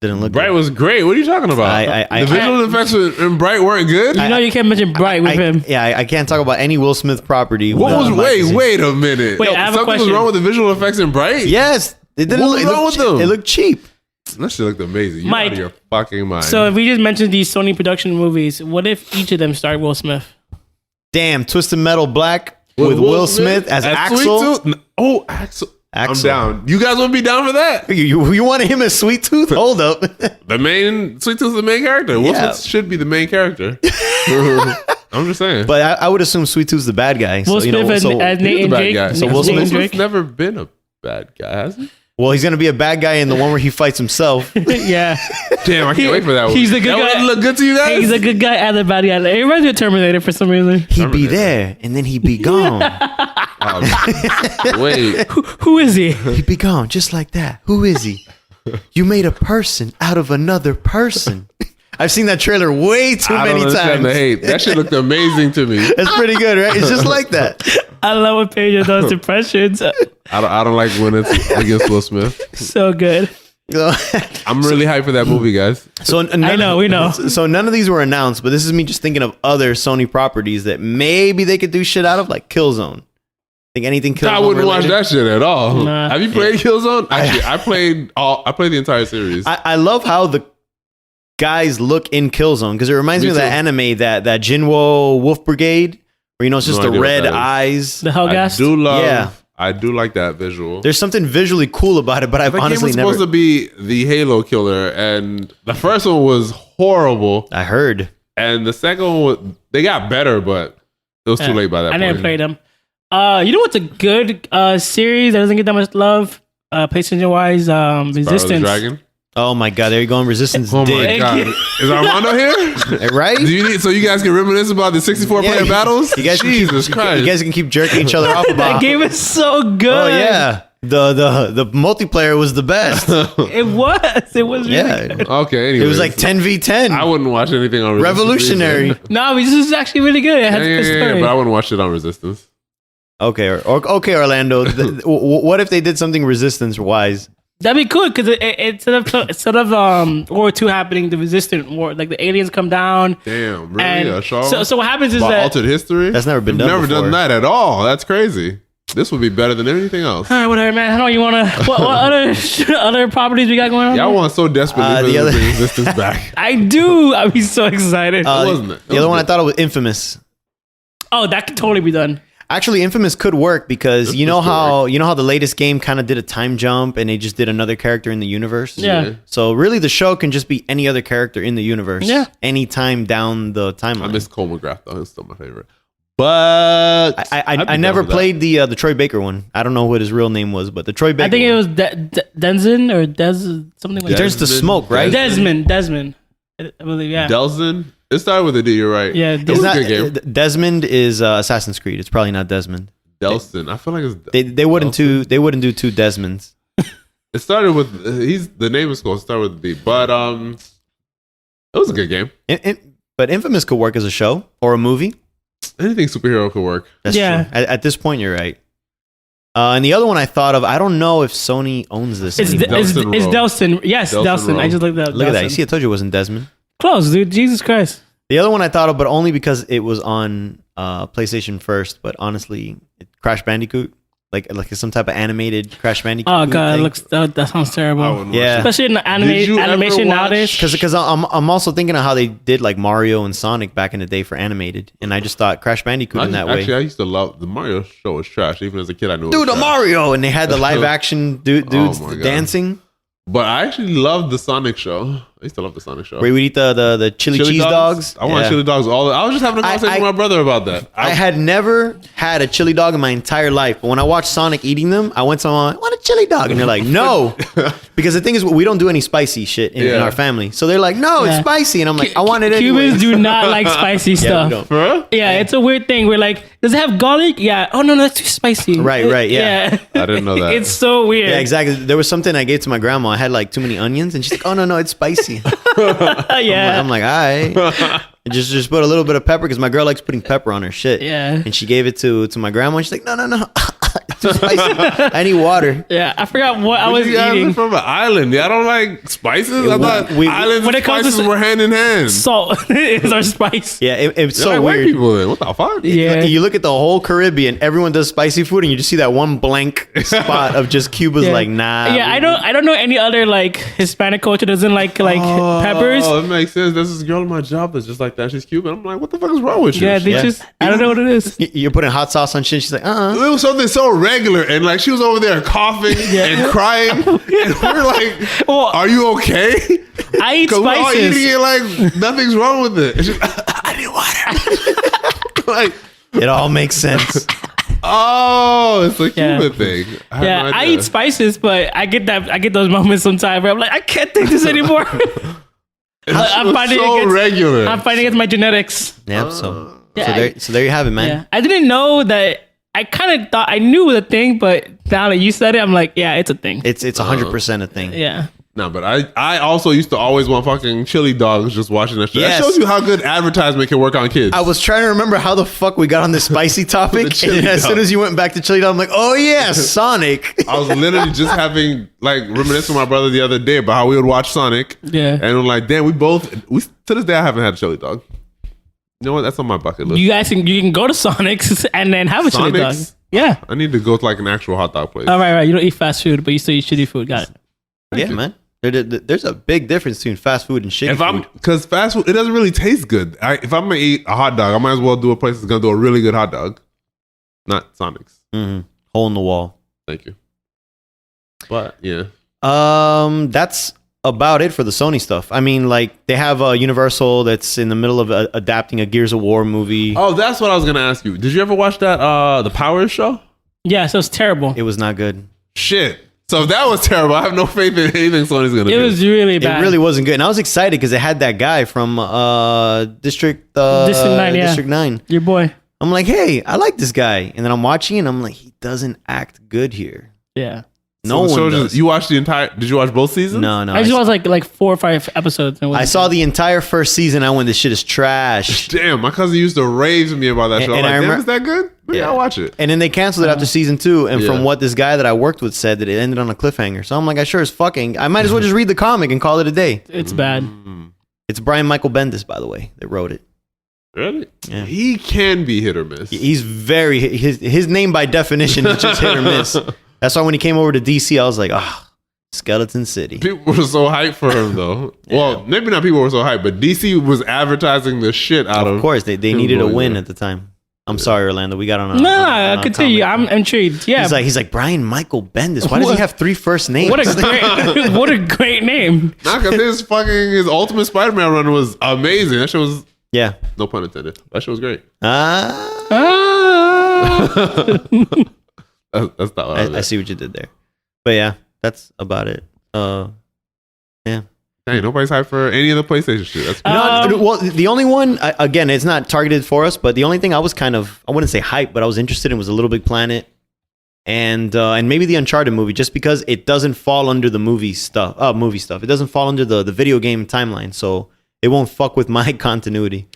Didn't look Bright good. Was great. What are you talking about? The visual effects in Bright weren't good. You can't mention Bright with him. Yeah, I can't talk about any Will Smith property. Wait a minute. Wait, I have a question. Something was wrong with the visual effects in Bright? Yes, it didn't. What was wrong with them? It looked cheap. That shit looked amazing. You're Mike, out of your fucking mind. So if we just mentioned these Sony production movies, what if each of them starred Will Smith? Damn, Twisted Metal Black with Will Smith as Axel. Axel. I'm down. You guys want to be down for that? You wanted him as Sweet Tooth? Hold up. Sweet Tooth's the main character. Will Smith should be the main character. I'm just saying. But I would assume Sweet Tooth's the bad guy. Will Smith as Nathan Drake. So Will Smith's never been a bad guy, has he? Well, he's gonna be a bad guy in the one where he fights himself. Yeah. Damn, I can't wait for that one. He's the good guy. That look good to you guys? He's a good guy and the bad guy. It reminds me of Terminator for some reason. He'd be there and then he'd be gone. Wait. Who is he? He'd be gone just like that. Who is he? You made a person out of another person. I've seen that trailer way too many times. The hate. That shit looked amazing to me. That's pretty good, right? It's just like that. I love when Pedro does impressions. I don't like when it's against Will Smith. So good. I'm really hyped for that movie, guys. So we know. So none of these were announced, but this is me just thinking of other Sony properties that maybe they could do shit out of, like Killzone. Think anything Killzone? I wouldn't watch that shit at all. Nah. Have you played Killzone? Actually, I played the entire series. I love how the guys look in Killzone because it reminds me of that anime that Jinwo Wolf Brigade, where it's just the red eyes. The Hellgast. I do like that visual. There's something visually cool about it, but I've honestly never. Supposed to be the Halo killer, and the first one was horrible. I heard, and the second one they got better, but it was too late by that point. I never played them. You know what's a good series that doesn't get that much love? PlayStation wise, Resistance. Dragon. Oh my god, there you go. Resistance. Oh my dig. god, is Armando here? Right? Do you need so you guys can reminisce about the 64 Yeah, player battles? You guys Jesus Christ! You guys can keep jerking each other off about. That game is so good. Oh yeah, the multiplayer was the best. It was. It was really Yeah, good. Okay, anyway, it was like 10v10. I wouldn't watch anything on Resistance Revolutionary. No, this is actually really good. It has a good story. but I wouldn't watch it on Resistance. Okay, okay, Orlando. What if they did something resistance wise? That'd be cool because instead of World War II happening, the Resistance War, like the aliens come down. Damn, really? And A show? so what happens is About that altered history? That's never been We've done never before. done that at all. That's crazy. This would be better than anything else. all right, whatever, man. I know you want to. What other properties we got going on? Y'all want so desperately for the them other- to bring Resistance back. I do. I'd be so excited. wasn't it? It The was other one I good. thought it was Infamous. Oh, that could totally be done. Actually, Infamous could work because This you know could how the latest game kind of did a time jump and they just did another character in the universe. Yeah. So really, the show can just be any other character in the universe. Yeah. Anytime down the timeline. I miss Cole McGrath though. It's still my favorite. But I'd be I never down with that. played the Troy Baker one. I don't know what his real name was, but the Troy Baker. I think it one. was Denzin or Des something like He turns to Desmond- smoke, right? Desmond. I believe, yeah. Delson. It started with a D. You're right. Yeah, it was It's a not, good game. Desmond is Assassin's Creed. It's probably not Desmond. Delson. I feel like it's. They wouldn't do two Desmonds. It started with the name is supposed to start with a D, but it was a good game. But Infamous could work as a show or a movie. Anything superhero could work. That's Yeah. true. At this point, you're right. And the other one I thought of, I don't know if Sony owns this. It's anymore. Delson Delson. Row. Yes, Delson Delson. Row. I just looked that. Look at that. You see, I told you it wasn't Desmond. Close, dude. Jesus Christ. The other one I thought of, but only because it was on PlayStation first. But honestly, Crash Bandicoot, like some type of animated Crash Bandicoot. Oh god, it thing. looks that sounds I terrible. wouldn't watch Yeah. it. Especially in the Did you ever animation watch- nowadays. Because I'm also thinking of how they did like Mario and Sonic back in the day for animated, and I just thought Crash Bandicoot in that Actually, way. I used to love the Mario show. Was trash. Even as a kid, I knew. It Dude, was the trash. Mario, and they had the live action dudes Oh my God. dancing. But I actually loved the Sonic show. I used to love the Sonic show. Where we eat the chili cheese dogs. I want Yeah. chili dogs. I was just having a conversation I- with my brother about that. I had never had a chili dog in my entire life, but when I watched Sonic eating them, I went to my mom, I want a chili dog, and they're like, no, because the thing is, we don't do any spicy shit in Yeah. our family, so they're like, no, it's Yeah. spicy, and I'm like, I want it anyway. Cubans do not like spicy Yeah, stuff. we don't. For real? Yeah, it's a weird thing. We're like, does it have garlic? Yeah. Oh no, that's too spicy. Right, yeah. I didn't know that. It's so weird. Yeah, exactly. There was something I gave to my grandma. I had like too many onions, and she's like, "Oh no, it's spicy." Yeah. I'm like, "All right." Just put a little bit of pepper because my girl likes putting pepper on her shit. Yeah. And she gave it to my grandma. And she's like, "No, it's too spicy. I need water." Yeah. I forgot what I was You guys are eating. from an island. Y'all don't like spices? I thought we- islands when and it comes to spices were hand in hand. Salt is our spice. Yeah, it's They're so like white weird. people then. What the fuck? Yeah. You look at the whole Caribbean, everyone does spicy food, and you just see that one blank spot of just Cuba's Yeah. like, nah. Yeah, I don't know any other like Hispanic culture that doesn't like peppers. Oh, it makes sense. There's this girl in my job that's just like that. She's Cuban. I'm like, what the fuck is wrong with you? Yeah, they Yeah. just I don't know what it is. You're putting hot sauce on shit. She's like, It was something so regular, and like she was over there coughing and crying, and we're like, Well, "Are you okay?" I eat Because we're all spices. eating it like nothing's wrong with it. And she's, I need water. Like, It all makes sense. oh, it's a Yeah. Cuban thing. I had Yeah, no I idea. eat spices, but I get those moments sometimes where I'm like, I can't take this anymore. I'm It's fighting so against regular. I'm fighting against my genetics. Yep. So Yeah, there you have it, man. Yeah, I didn't know that. I kind of thought I knew it was a thing, but now that you said it, I'm like, yeah, it's a thing. It's 100% a thing. Yeah. No, but I also used to always want fucking chili dogs just watching that shit. Yes. That shows you how good advertisement can work on kids. I was trying to remember how the fuck we got on this spicy topic, chili and as soon dog. as you went back to chili dog, I'm like, oh yeah, Sonic. I was literally just having like reminiscing with my brother the other day about how we would watch Sonic. Yeah. And I'm like, damn, we to this day I haven't had a chili dog. You know what? That's on my bucket list. You guys you can go to Sonic's and then have a chili dog. Sonic's? Yeah. I need to go to like an actual hot dog place. All right. You don't eat fast food, but you still eat shitty food. Got it. Yeah, man. There's a big difference between fast food and shitty If I'm food. because fast food, it doesn't really taste good. If I'm gonna eat a hot dog, I might as well do a place that's gonna do a really good hot dog, not Sonic's. Hole in the wall. Thank you. But yeah, That's about it for the Sony stuff. I mean, like they have Universal that's in the middle of adapting a Gears of War movie. Oh, that's what I was gonna ask you. Did you ever watch that the Powers show? Yeah, so it's terrible. It was not good. Shit. So if that was terrible, I have no faith in anything Sony's gonna do. It was really bad. It really wasn't good. And I was excited because it had that guy from District 9, yeah. District 9. Your boy. I'm like, hey, I like this guy. And then I'm watching it and I'm like, he doesn't act good here. Yeah. No So one does. you watched the entire? Did you watch both seasons? No. I just watched like 4 or 5 episodes. And it I wasn't saw good. the entire first season. I went, this shit is trash. Damn, my cousin used to rave to me about that show. And I'm I like, damn, remember- is that good? Maybe Yeah. I'll watch it. And then they canceled it after season 2. And Yeah. from what this guy that I worked with said, that it ended on a cliffhanger. So I'm like, I sure as fucking, I might as well just read the comic and call it a day. It's bad. It's Brian Michael Bendis, by the way, that wrote it. Really? Yeah. He can be hit or miss. He's very, his name by definition is just hit or miss. That's why when he came over to DC, I was like, Skeleton City. People were so hyped for him, though. Well, maybe not people were so hyped, but DC was advertising the shit out of. Of course, they him needed a going win there. at the time. I'm sorry, Orlando. We got on a No, continue. comic. I'm intrigued. Yeah. He's like Brian Michael Bendis. Why does he have 3 first names? what a great what a great name. Nah, because his Ultimate Spider-Man run was amazing. That shit was, Yeah. no pun intended. That shit was great. Ah. That's not what I I see what you did there. But yeah, that's about it. Yeah. Dang, nobody's hyped for any of the PlayStation shit. That's Well, the only one, again, it's not targeted for us, but the only thing I was kind of, I wouldn't say hype, but I was interested in was a Little Big Planet and maybe the Uncharted movie, just because it doesn't fall under the movie stuff. It doesn't fall under the video game timeline, so it won't fuck with my continuity.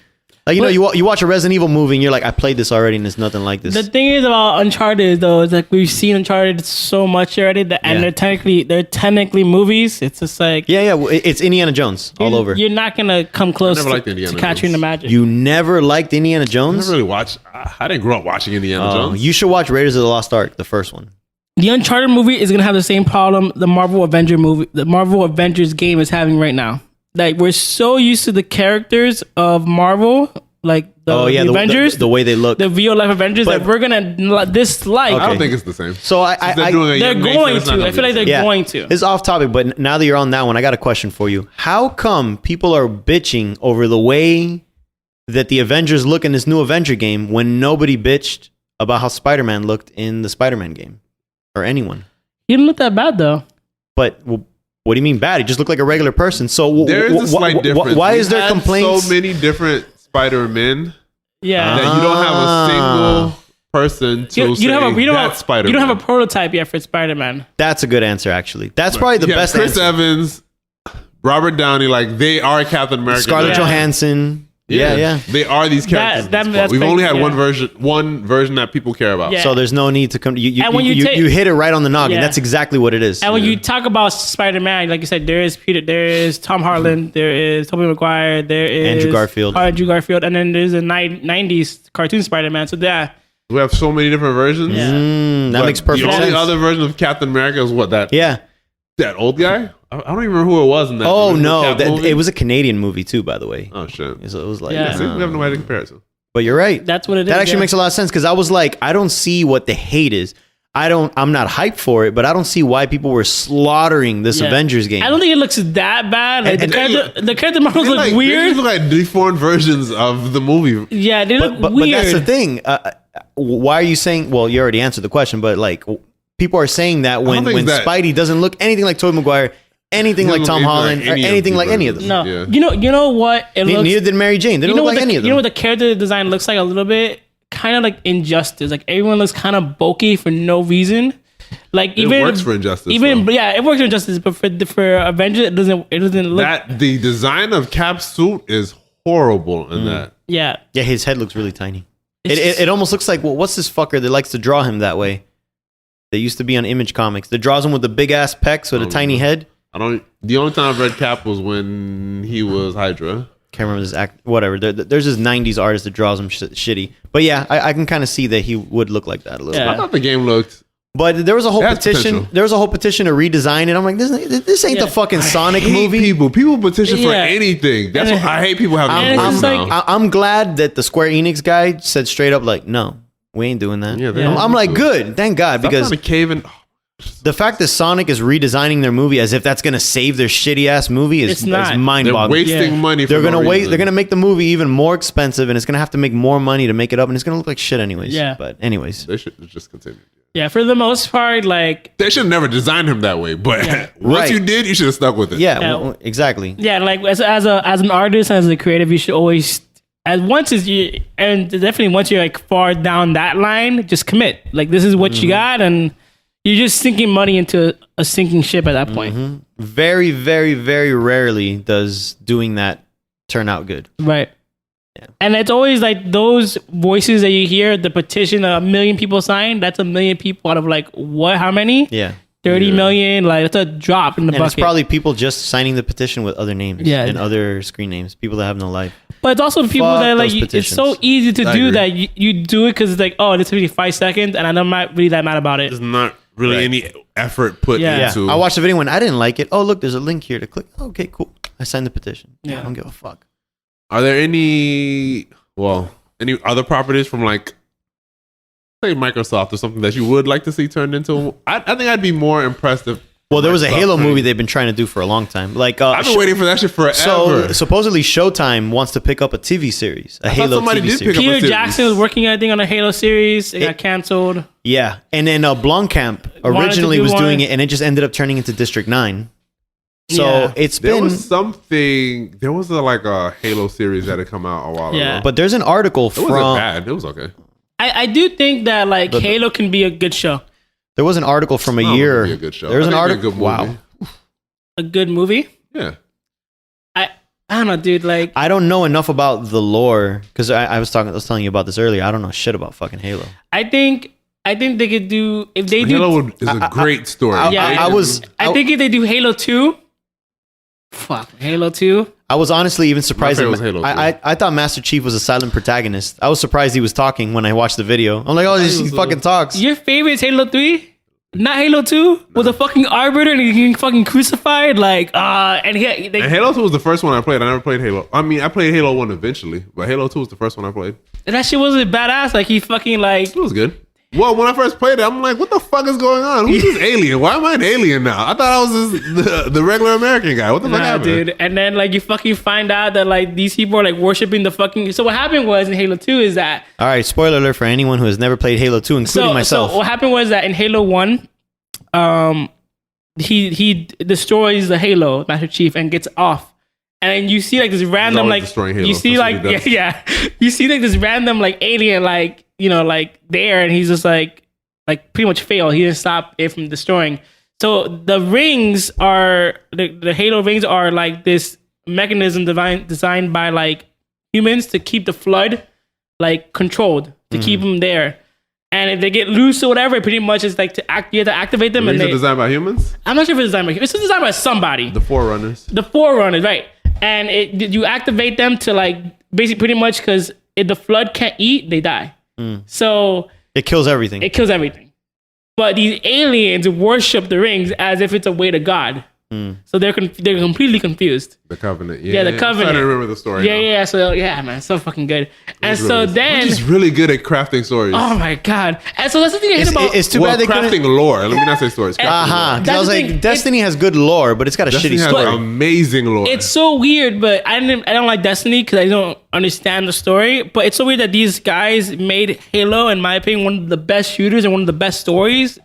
Like, you watch a Resident Evil movie and you're like, I played this already and it's nothing like this. The thing is about Uncharted though is like we've seen Uncharted so much already that, and Yeah. they're technically movies. It's just like yeah, it's Indiana Jones all over. You're not gonna come close never liked to Indiana capturing Jones. the magic. You never liked Indiana I Jones? never really watched. I didn't grow up watching Indiana Jones. You should watch Raiders of the Lost Ark, the first one. The Uncharted movie is gonna have the same problem the Marvel Avengers game is having right now. Like we're so used to the characters of Marvel, like the Avengers, the way they look. the real life Avengers, But- that we're gonna dislike. I don't Okay. think it's the same. So Since they're doing a They're young Mason, going it's not to. gonna I feel be like the they're same. going to. It's off topic, but now that you're on that one, I got a question for you. How come people are bitching over the way that the Avengers look in this new Avenger game when nobody bitched about how Spider-Man looked in the Spider-Man game? Or anyone. He didn't look that bad though. But what do you mean bad? He just looked like a regular person. So There is a slight difference. why We've is there had complaints? So many different Spider-Men Yeah. that you don't have a single person to You say don't that's Spider-Man. You don't have a prototype yet for Spider-Man. That's a good answer, actually. That's probably the You have best Chris answer. Evans, Robert Downey, like they are Captain America. Scarlett Yeah. Johansson. Yeah. They are these characters. at this point. that's We've only had yeah. one version that people care about. Yeah. So there's no need to come. And when you take- you hit it right on the noggin. Yeah. That's exactly what it is. And when you talk about Spider-Man, like you said, there is Tom Holland, there is Tobey Maguire, there is Andrew Garfield. and then there's a 90s cartoon Spider-Man. So yeah, We have so many different versions. Yeah. That But makes perfect The sense. only other version of Captain America is what that Yeah. old guy. I don't even remember who it was in that. Oh original no, Cap movie. it was a Canadian movie too, by the way. Oh shit. So it was like, Yeah. See, we have no way to compare it to. but you're right. that's what it is. That actually yeah. makes a lot of sense because I was like, I don't see what the hate is. I'm not hyped for it, but I don't see why people were slaughtering this Yeah. Avengers game. I don't think it looks that bad. Like, And- the character models They look like, weird. They look like deformed versions of the movie. Yeah, they look but weird. that's the thing. Why are you saying? Well, you already answered the question, but like, people are saying that when think that- Spidey doesn't look anything like Tobey Maguire, anything He like doesn't Tom look Holland, like or any of anything the like any of them. versions. No, Yeah. you know what? It looks. Neither did Mary Jane. They You don't know look what like any of them. You know what the character design looks like a little bit, kind of like Injustice. Like everyone looks kind of bulky for no reason. Like even works for Injustice, Even though. yeah, it works for Injustice, but for Avengers, it doesn't. It doesn't look. That the design of Cap's suit is horrible in that. Yeah, Yeah, his head looks really tiny. It's- It almost looks like, well, what's this fucker that likes to draw him that way? That used to be on Image Comics. That draws him with the big ass pecs with a tiny head. The only time I've read Cap was when he was Hydra. Can't remember his act. Whatever. There's this '90s artist that draws him shitty. But yeah, I can kind of see that he would look like that a little Yeah. I thought the game looked. But there was a whole That's petition. potential. There was a whole petition to redesign it. I'm like, this ain't Yeah. the fucking Sonic Hate movie. people petition for Yeah. anything. That's And what I hate. People have and no it's voice just now. like- I'm glad that the Square Enix guy said straight up, like, no, we ain't doing that. Yeah, they Yeah. don't I'm need like, to. good, thank God, Stop because trying to cave in. The fact that Sonic is redesigning their movie as if that's gonna save their shitty ass movie is not. They're mind-boggling. wasting money. They're for gonna no wait. reason. They're gonna make the movie even more expensive, and it's gonna have to make more money to make it up, and it's gonna look like shit anyways. Yeah. But anyways, They should just continue. Yeah, for the most part, like They should have never designed him that way. But once Right. you did, you should have stuck with it. yeah, Yeah. well, exactly. yeah, like as an artist, as a creative, you should always definitely once you're like far down that line, just commit. Like this is what you got, and you're just sinking money into a sinking ship at that point. Very, very, very rarely does doing that turn out good. Right. And it's always like those voices that you hear, the petition, 1 million people signed. That's 1 million people out of like what? How many? Yeah. 30 million. Like it's a drop in the And bucket. it's probably people just signing the petition with other names Yeah. and other screen names. People that have no life. but it's also people Fuck that like those it's so petitions. easy to I do agree. that you do it because it's like, oh, this is 5 seconds, and I'm not really that mad about it. There's not really Right. any effort put Yeah. Yeah. into. I watched the video when I didn't like it. Oh, look, there's a link here to click. Okay, cool. I signed the petition. Yeah. I don't give a fuck. Are there any other properties from like say Microsoft or something that you would like to see turned into? I think I'd be more impressed if. Well, there was a Microsoft Halo turned- movie they've been trying to do for a long time. Like, I've been waiting for that shit forever. so supposedly Showtime wants to pick up a TV series, a Halo somebody TV did series. pick up- Peter series. Jackson was working, I think, on a Halo series. It got canceled. Yeah, and then Blomkamp to originally do was one. doing it, and it just ended up turning into District 9. So Yeah. it's there been. was something. There was a Halo series that had come out a while Yeah. ago. But there's an article It wasn't from. bad. It was okay. I do think that like Halo can be a good show, There was an article from a It's not year. gonna be a good show. There was I an think it'd be article. a good movie. Wow. a good movie. Yeah. I don't know, dude. Like I don't know enough about the lore because I was telling you about this earlier. I don't know shit about fucking Halo. I think they could do if they do. Halo is a great story. I think if they do Halo 2, fuck Halo 2. I was honestly even surprised. favorite That was Halo I thought Master Chief was a silent protagonist. I was surprised he was talking when I watched the video. I'm like, oh, he fucking talks. Your favorite is Halo 3? Not Halo 2? With a fucking arbiter and he fucking crucified? Like, and And Halo 2 was the first one I played. I never played Halo. I mean, I played Halo 1 eventually, but Halo 2 was the first one I played. and that shit wasn't badass. Like, he fucking, like, It was good. Well, when I first played it, I'm like, what the fuck is going on? Who's this alien? Why am I an alien now? I thought I was just the regular American guy. What the fuck nah, happened? dude. And then, like, you fucking find out that, like, these people are, like, worshiping the fucking. So, what happened was in Halo 2 is that. All right, spoiler alert for anyone who has never played Halo 2, including myself. So, what happened was that in Halo 1, he destroys the Halo Master Chief and gets off. And then you see like this random always like destroying Halo. you see That's what like he yeah, does. yeah you see like this random like alien like like there, and he's just like pretty much failed. He didn't stop it from destroying. So the rings are the Halo rings are like this mechanism designed by like humans to keep the flood like controlled to keep them there. And if they get loose or whatever, pretty much it's like you have to activate them. Rings And are designed by humans? I'm not sure if it's designed by it's designed by somebody. The Forerunners. The Forerunners, right? And you activate them to like basically pretty much because if the flood can't eat, they die. So It kills everything. it kills everything. But these aliens worship the rings as if it's a way to God. So they're completely confused. The Covenant. Yeah, the I'm Covenant. trying to remember the story. Yeah, now. yeah. So yeah, man, so fucking good. And It's so really- then, Bungie is really good at crafting stories. oh my god. And so that's the thing I hate about. It's too well, bad they crafting couldn't. lore. Let me not say stories. Crafting Uh-huh. lore. Because That's I was the like, thing. Destiny has good lore, but it's got a Destiny shitty has story. amazing lore. It's so weird, but I don't like Destiny because I don't understand the story. But it's so weird that these guys made Halo, in my opinion, one of the best shooters and one of the best stories,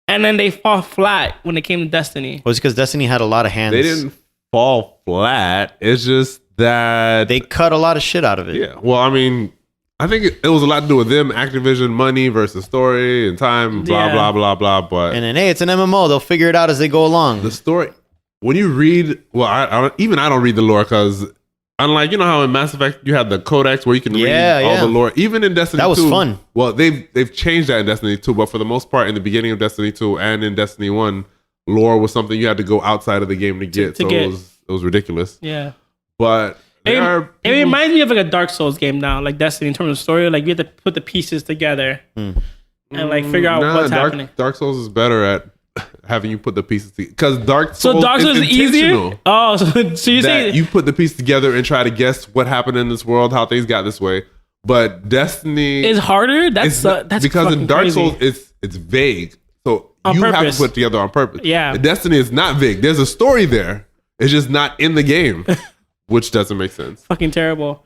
and then they fall flat when it came to Destiny. Well, it's because Destiny had a lot of hands. They didn't fall flat. It's just that They cut a lot of shit out of it. yeah. Well, I mean, I think it was a lot to do with them, Activision money versus story and time, blah Yeah. blah blah blah. But And then, hey, it's an MMO. They'll figure it out as they go along. the story, when you read, well, I don't read the lore because unlike how in Mass Effect you have the codex where you can read all yeah. the lore. Even in Destiny, That was 2, fun. Well, they've changed that in Destiny 2, but for the most part, in the beginning of Destiny 2 and in Destiny 1, lore was something you had to go outside of the game to get. to So get. it was ridiculous. Yeah. But It reminds me of like a Dark Souls game now, like Destiny in terms of story. Like you have to put the pieces together and like figure out what's happening. Dark Souls is better at having you put the pieces together because Dark Souls. So Dark Souls is easier. intentional Oh, so you're that saying you put the piece together and try to guess what happened in this world, how things got this way. But Destiny it's harder? it's not- That's because in fucking Dark crazy. Souls it's vague. So On you have purpose. to put together on purpose. Yeah. And Destiny is not vague. There's a story there. It's just not in the game, which doesn't make sense. Fucking terrible.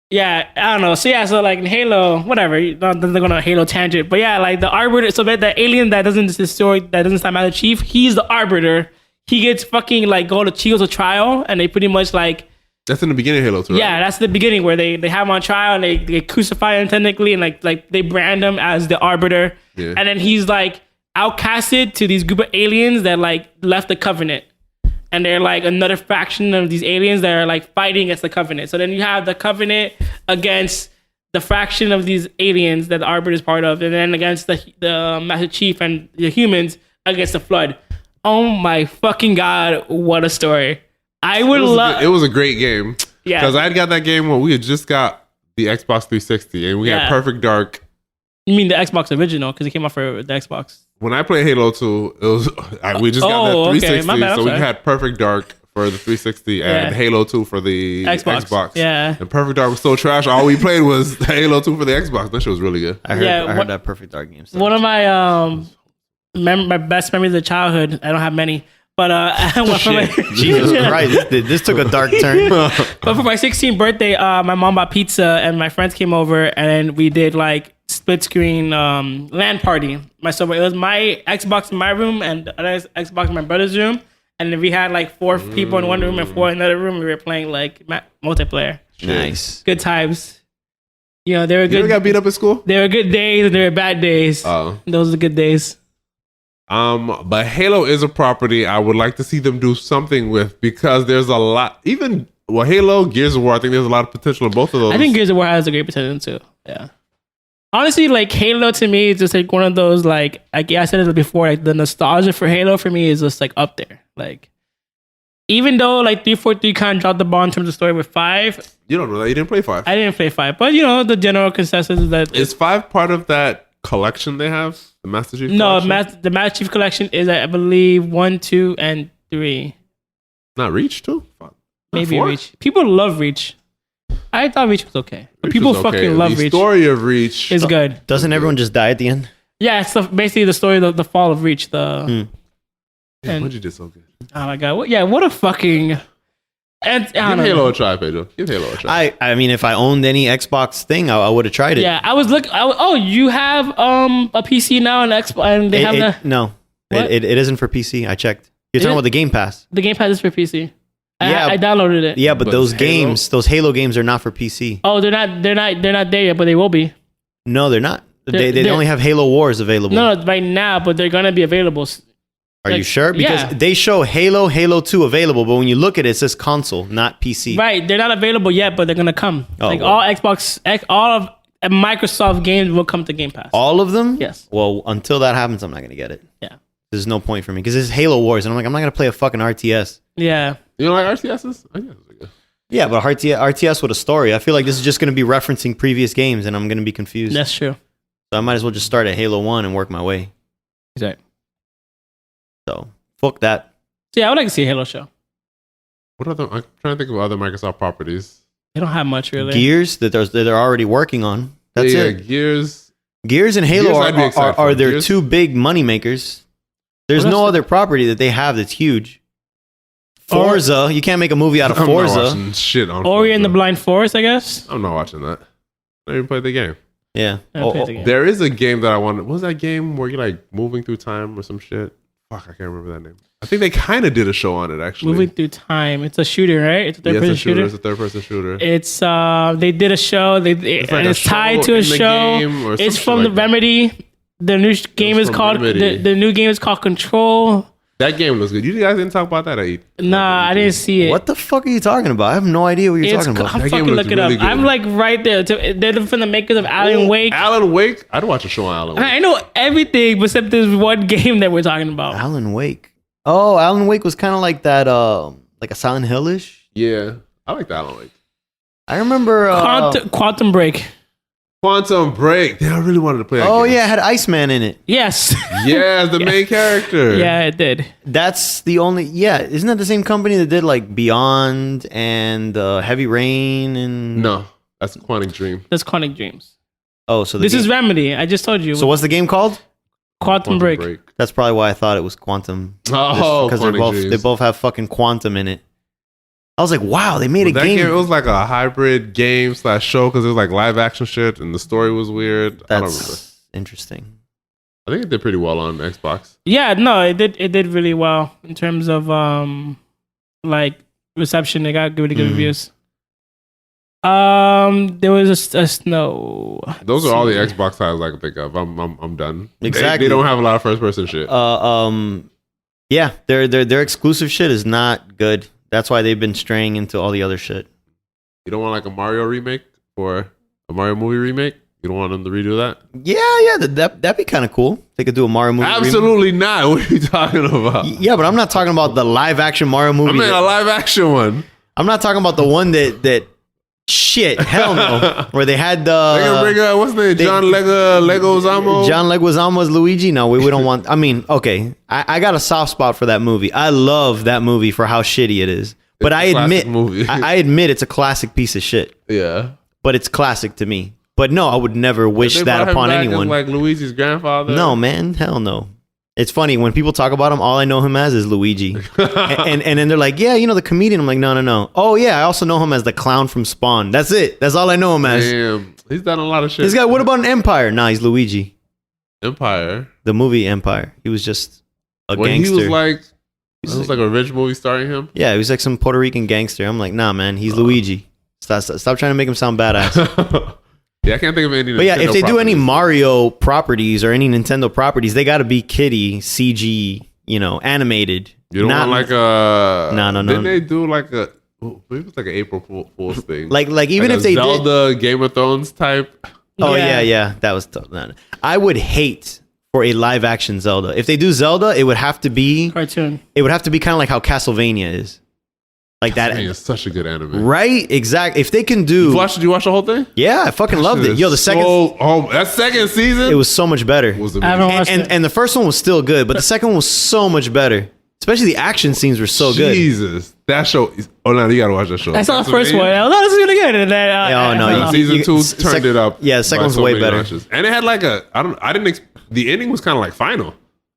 Yeah, I don't know. So like in Halo, whatever. Not they're going on a Halo tangent, but yeah, like the Arbiter. So that the alien that doesn't stop Master Chief, he's the Arbiter. He gets fucking like he goes to trial, and they pretty much like. That's in the beginning of Halo 2, right? Yeah, that's the beginning where they have him on trial and they crucify him technically, and like they brand him as the Arbiter, Yeah. and then he's like outcasted to these group of aliens that like left the Covenant. And they're like another faction of these aliens that are like fighting against the Covenant. So then you have the Covenant against the fraction of these aliens that the Arbiter is part of, and then against the Master Chief and the humans against the Flood. Oh my fucking god, what a story! I would love. It was a great game. Yeah. Because I had got that game when we had just got the Xbox 360 and we had Perfect Dark. You mean the Xbox original? Because it came out for the Xbox. When I played Halo 2, it was we just got that 360, okay. My bad, so we sorry. had Perfect Dark for the 360 and Halo 2 for the Xbox. Yeah. And Perfect Dark was so trash. All we played was Halo 2 for the Xbox. That shit was really good. I heard that Perfect Dark game. One of my my best memories of childhood. I don't have many, but Jesus Christ, this took a dark turn. But for my 16th birthday, my mom bought pizza and my friends came over and we did like split screen LAN party. It was my Xbox in my room and the other Xbox in my brother's room, and then we had like 4 people in one room and 4 in another room. We were playing like multiplayer. Nice, good times. You know, they were good. You ever got beat up at school? There were good days and there were bad days. Oh, those are the good days. But Halo is a property I would like to see them do something with, because there's a lot. Halo, Gears of War, I think there's a lot of potential in both of those. I think Gears of War has a great potential too. Yeah. Honestly, like Halo to me is just like one of those like I said it before, like the nostalgia for Halo for me is just like up there. Like even though like 343 kind of dropped the ball in terms of story with 5. You don't know that. You didn't play 5. I didn't play 5, but you know the general consensus is that Is 5 part of that collection they have? The Master Chief no, collection? the Master Chief collection is I believe 1, 2, and 3. Not Reach too? Maybe 4? Reach. People love Reach. I thought Reach was okay. But Reach people was okay. fucking love The Reach. story of Reach It's good. Doesn't everyone just die at the end? Yeah, it's basically the story of the fall of Reach. And- Bungie did so good. Oh my god! What a fucking! And I Give don't know. Halo a try, Pedro. Give Halo a try. I mean, if I owned any Xbox thing, I would have tried it. Yeah, I was looking. Oh, you have a PC now and Xbox, and they have No, What? it isn't for PC. I checked. You're Is talking it? about the Game Pass. the Game Pass is for PC. Yeah. I downloaded it. Yeah, but But those Halo? games, those Halo games, are not for PC. Oh, they're not there yet, but they will be. No, they're not. They They're- only have Halo Wars available. No, right now, but they're gonna be available. Are you like, sure? Because yeah. they show Halo 2 available, but when you look at it, it says console, not PC. Right, they're not available yet, but they're gonna come. Oh, like well. all of Microsoft games will come to Game Pass. All of them? Yes. Well, until that happens, I'm not going to get it. Yeah. There's no point for me because it's Halo Wars, and I'm not going to play a fucking RTS. Yeah. You don't like RTSs? I guess it's good. Yeah, but RTS with a story. I feel like this is just going to be referencing previous games, and I'm going to be confused. That's true. So I might as well just start at Halo 1 and work my way. Exactly. So, fuck that. So yeah, I would like to see a Halo show. What other? I'm trying to think of other Microsoft properties. They don't have much really. Gears that they're already working on. That's yeah, it. Gears. Gears and Halo Gears I'd be excited are for. their Gears. 2 big money makers. There's What no else? other property that they have that's huge. Forza, you can't make a movie out of I'm not Forza. watching shit on Ori and the Forza. Blind Forest, I guess. I'm not watching that. I didn't play the game. Yeah. I haven't played the game. There is a game that I wanted. What was that game where you're like moving through time or some shit? Fuck, I can't remember that name. I think they kind of did a show on it actually. Moving through time. It's a shooter, right? It's a Yeah, third-person it's a shooter. shooter. It's a third-person shooter. It's they did a show. like And a it's tied show to a in the show. game or some It's shit from the like that. Remedy. The new game is from called Remedy. the new game is called Control. That game looks good. You guys didn't talk about that, E? Nah, I didn't see it. What the fuck are you talking about? I have no idea what you're It's talking about. I'm That game fucking looks look it up. really good. I'm like right there. They're from the makers of Alan Wake. Alan Wake. I'd watch a show on Alan Wake. I know everything except this one game that we're talking about. Alan Wake. Oh, Alan Wake was kind of like that, like a Silent Hill-ish. Yeah, I like the Alan Wake. I remember. Quantum Break. Quantum Break. Yeah, I really wanted to play that Oh game. yeah, it had Iceman in it. Yes. Yeah, the main character. Yeah, it did. That's the only. Yeah, isn't that the same company that did like Beyond and Heavy Rain and? No, that's Quantic Dream. That's Quantic Dreams. Oh, so This is Remedy. I just told you. So what's the game called? Quantum Break. That's probably why I thought it was Quantum. Oh, because Quantum they both have fucking quantum in it. I was like, wow, they made a that game. It was like a hybrid game / show because it was like live action shit and the story was weird. I don't remember. That's interesting. I think it did pretty well on Xbox. Yeah, no, it did really well in terms of like reception. They got really good reviews. There was a snow. Those are all the Xbox titles I can think of. I'm done. Exactly. They don't have a lot of first person shit. Yeah, their exclusive shit is not good. That's why they've been straying into all the other shit. You don't want like a Mario remake or a Mario movie remake? You don't want them to redo that? Yeah, that'd be kind of cool. They could do a Mario movie. Absolutely not. What are you talking about? Yeah, but I'm not talking about the live action Mario movie. I mean a live action one. I'm not talking about the one that shit, hell no. Where they had the They can bring what's the name? John Leguizamo? John Leguizamo's Luigi. No, we don't want. I mean, okay, I got a soft spot for that movie. I love that movie for how shitty it is. But I admit, I admit it's a classic piece of shit. Yeah, but it's classic to me. But no, I would never wish that upon anyone. Like Luigi's grandfather. No, man, hell no. It's funny when people talk about him. All I know him as is Luigi, and then they're like, "Yeah, you know the comedian." I'm like, "No. Oh yeah, I also know him as the clown from Spawn. That's it. That's all I know him as." Damn, he's done a lot of shit. This guy. What about an Empire? Nah, he's Luigi. Empire. The movie Empire. He was just a gangster. He was like, it was like a rich movie starring him. Yeah, he was like some Puerto Rican gangster. I'm like, nah, man, he's Luigi. Stop trying to make him sound badass. Yeah, I can't think of any. But yeah, if they do any Mario properties or any Nintendo properties, they got to be kiddie, CG, animated. You don't want like a... No. Didn't they do like a... Maybe it was like an April Fool's thing. Like even if they Zelda, Game of Thrones type. Oh yeah. That was tough. No. I would hate for a live action Zelda. If they do Zelda, it would have to be... cartoon. It would have to be kind of like how Castlevania is. Like that. It's such a good anime. Right? Exactly. If they can do... Did you watch the whole thing? Yeah, I fucking loved it. Yo, the second... that second season? It was so much better. It was amazing. And the first one was still good, but the second one was so much better. Especially the action scenes were so good. Jesus. That show is... Oh, no, you gotta watch that show. I saw the first one. I was like, this is really good. And then, season 2 turned it up. Yeah, the second one's way better. Notches. And it had like a... the ending was kind of like final.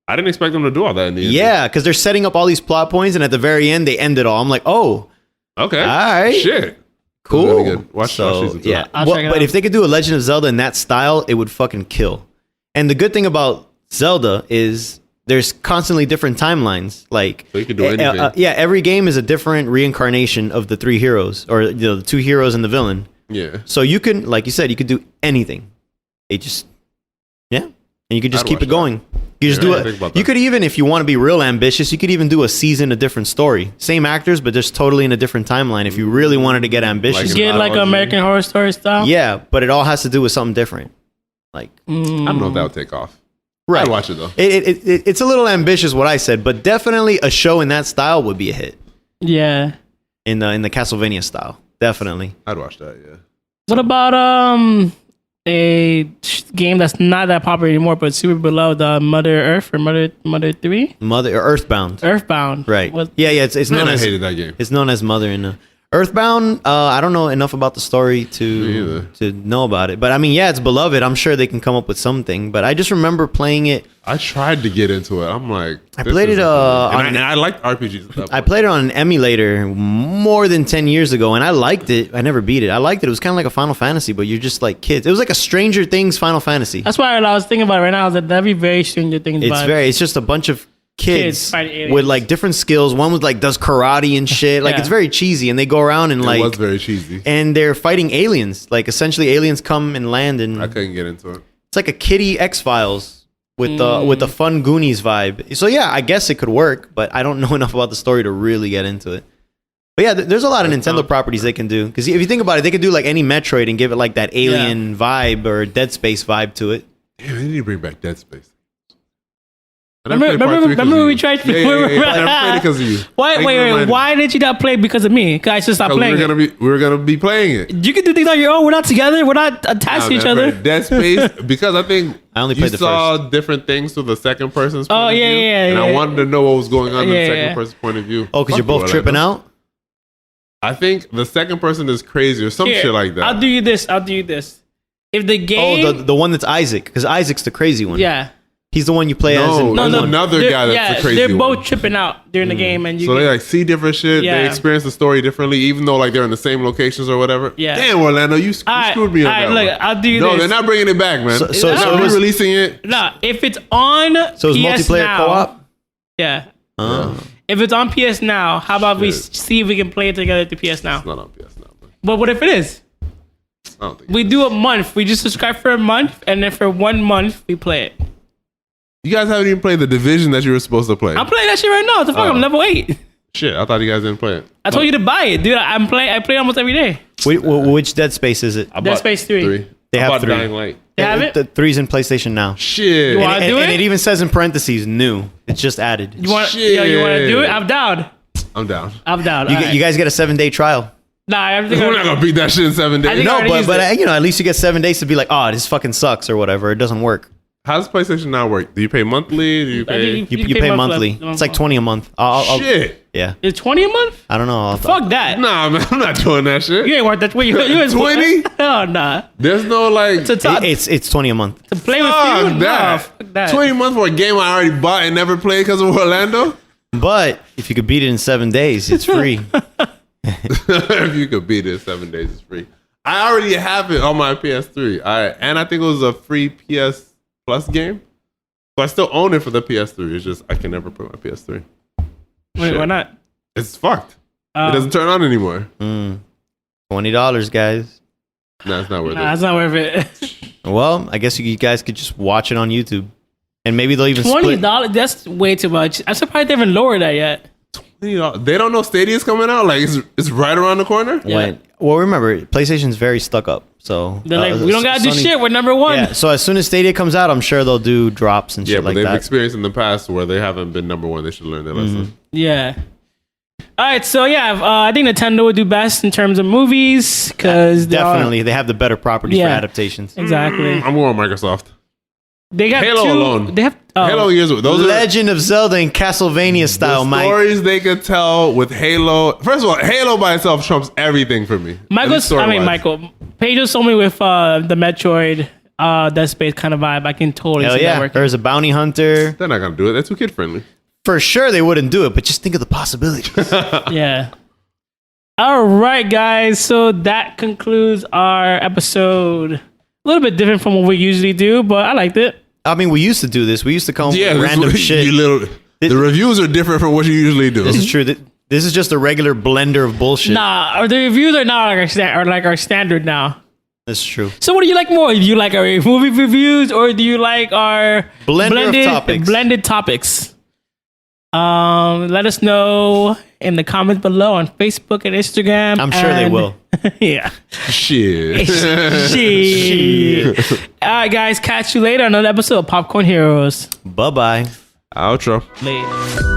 I didn't expect them to do all that in the end. Yeah, because they're setting up all these plot points, and at the very end, they end it all. I'm like, oh... Okay. All right. Shit. Cool. Really good. Watch season 2. Yeah. But if they could do a Legend of Zelda in that style, it would fucking kill. And the good thing about Zelda is there's constantly different timelines. Like, so you can do anything. Every game is a different reincarnation of the three heroes, or the two heroes and the villain. Yeah. So you can, like you said, you could do anything. And you could just keep it going. You just do it. You could even, if you want to be real ambitious, you could even do a season, a different story. Same actors, but just totally in a different timeline. If you really wanted to get ambitious, get like American Horror Story style. Yeah, but it all has to do with something different. Like I don't know if that would take off. Right. I'd watch it though. It's a little ambitious what I said, but definitely a show in that style would be a hit. Yeah. In the Castlevania style, definitely. I'd watch that. Yeah. What about a game that's not that popular anymore, but super beloved, Mother Earth or Mother 3? Earthbound. Right. Yeah. It's known as... I hated that game. It's known as Mother in Earthbound. I don't know enough about the story to know about it. But I mean, yeah, it's beloved. I'm sure they can come up with something. But I just remember playing it. I tried to get into it. I'm like... I played it... and I liked RPGs. I played it on an emulator more than 10 years ago, and I liked it. I never beat it. I liked it. It was kind of like a Final Fantasy, but you're just like kids. It was like a Stranger Things Final Fantasy. That's why I was thinking about it right now. I was like, that'd be very Stranger Things. It's just a bunch of kids with like different skills. One was like does karate and shit. Like it's very cheesy, and they go around and it was very cheesy. And they're fighting aliens. Like essentially, aliens come and land, and I couldn't get into it. It's like a kiddie X-Files with the fun Goonies vibe. So yeah, I guess it could work, but I don't know enough about the story to really get into it. But yeah, there's a lot of Nintendo properties they can do. Because if you think about it, they could do like any Metroid and give it like that alien vibe or Dead Space vibe to it. Damn, they need to bring back Dead Space. Remember when we tried to... I played it because of you. Wait. Why did you not play because of me? Because I should stop playing we were gonna be playing it. You can do things on your own. We're not together. We're not attached to each other. Dead Space, because I think I only played you saw different things through the second person's point of view. And I wanted to know what was going on in the second person's point of view. Oh, because you're both tripping out? I think the second person is crazy or some shit like that. I'll do you this. If the game... Oh, the one that's Isaac, because Isaac's the crazy one. Yeah. He's the one you play as. No, in there's another guy that's a crazy They're one. both tripping out during the game, and you So they like see different shit. Yeah. They experience the story differently, even though like they're in the same locations or whatever. Yeah. Damn, Orlando, you Alright, screwed me on alright, that look, one. I'll do No, this. they're not bringing it back, man. So- they're so not it was- re-releasing it. Nah, if it's on So it's PS multiplayer now, co-op. yeah. Oh. If it's on PS Now, how about we Shit. see if we can play it together to PS Now? It's not on PS now, man. But what if it is? I don't think We do a month. We just subscribe for a month, and then for 1 month we play it. you guys haven't even played the Division that you were supposed to play. I'm playing that shit right now. What the fuck? I'm level 8. Shit, I thought you guys didn't play it. I told you to buy it, dude. I play almost every day. Which Dead Space is it? I Dead bought Space 3. They I have bought 3. Dying Light. You have it? The 3's in PlayStation Now. Shit. You want- do And it? it even says in parentheses, new. It's just added. You want? Shit. Yo, you want to do it? I'm down. I'm down. I'm down. You, Alright. you guys get a 7-day trial. Nah, everything. We're not gonna beat that shit in 7 I days. think- No, already but used but it. you know, at least you get 7 days to be like, oh, this fucking sucks or whatever. It doesn't work. How does PlayStation Now work? Do you pay monthly? Do you pay? think You pay monthly. It's like 20 a month. I'll- Shit. yeah. It's 20 a month. I don't know. Fuck that. Nah, man, I'm not doing that shit. You ain't worth that. You ain't 20? Hell nah. There's no like. To talk, It's 20 a month. to play with Fuck you. that. Nah, fuck that. 20 months for a game I already bought and never played because of Orlando. But if you could beat it in 7 days, it's free. If you could beat it in 7 days, it's free. I already have it on my PS3. And I think it was a free PS Plus game. So I still own it for the PS3. It's just I can never put my PS3. Wait, Shit. why not? It's fucked. It doesn't turn on anymore. $20, guys. Nah, it's not worth Nah, it. it's not worth it. Well, I guess you guys could just watch it on YouTube. And maybe they'll even split. $20? That's way too much. I'm surprised they haven't lowered that yet. $20. They don't know Stadia's coming out. Like it's right around the corner. When, well, remember, PlayStation's very stuck up. So They're like, we don't gotta do Sony- shit. We're number one. Yeah, so as soon as Stadia comes out, I'm sure they'll do drops and Yeah, shit but like they've that. experienced in the past where they haven't been number one. They should learn their lesson. Yeah. All right, so yeah, I think Nintendo would do best in terms of movies because Definitely, they have the better properties Yeah. for adaptations. exactly. I'm going with Microsoft. They got Halo two, alone. They have Halo years. Those are Legend of Zelda and Castlevania style, the Mike. stories they could tell with Halo. First of all, Halo by itself trumps everything for me. Michael. Pedro told me with the Metroid, Dead Space kind of vibe. I can totally Hell see that yeah, working. there's a bounty hunter. They're not gonna do it. They're too kid friendly. For sure, they wouldn't do it, but just think of the possibilities. Yeah. All right, guys. So that concludes our episode. A little bit different from what we usually do, but I liked it. I mean, we used to do this. We used to come up Yeah, with random shit. The reviews are different from what you usually do. This is true. This is just a regular blender of bullshit. Nah, or the reviews are not like our standard now. This is true. So what do you like more? Do you like our movie reviews or do you like our Blender of topics. blended topics? Let us know in the comments below on Facebook and Instagram. I'm sure they will. Yeah. Shit. Shit. All right, guys. Catch you later on another episode of Popcorn Heroes. Bye-bye. Outro. Later.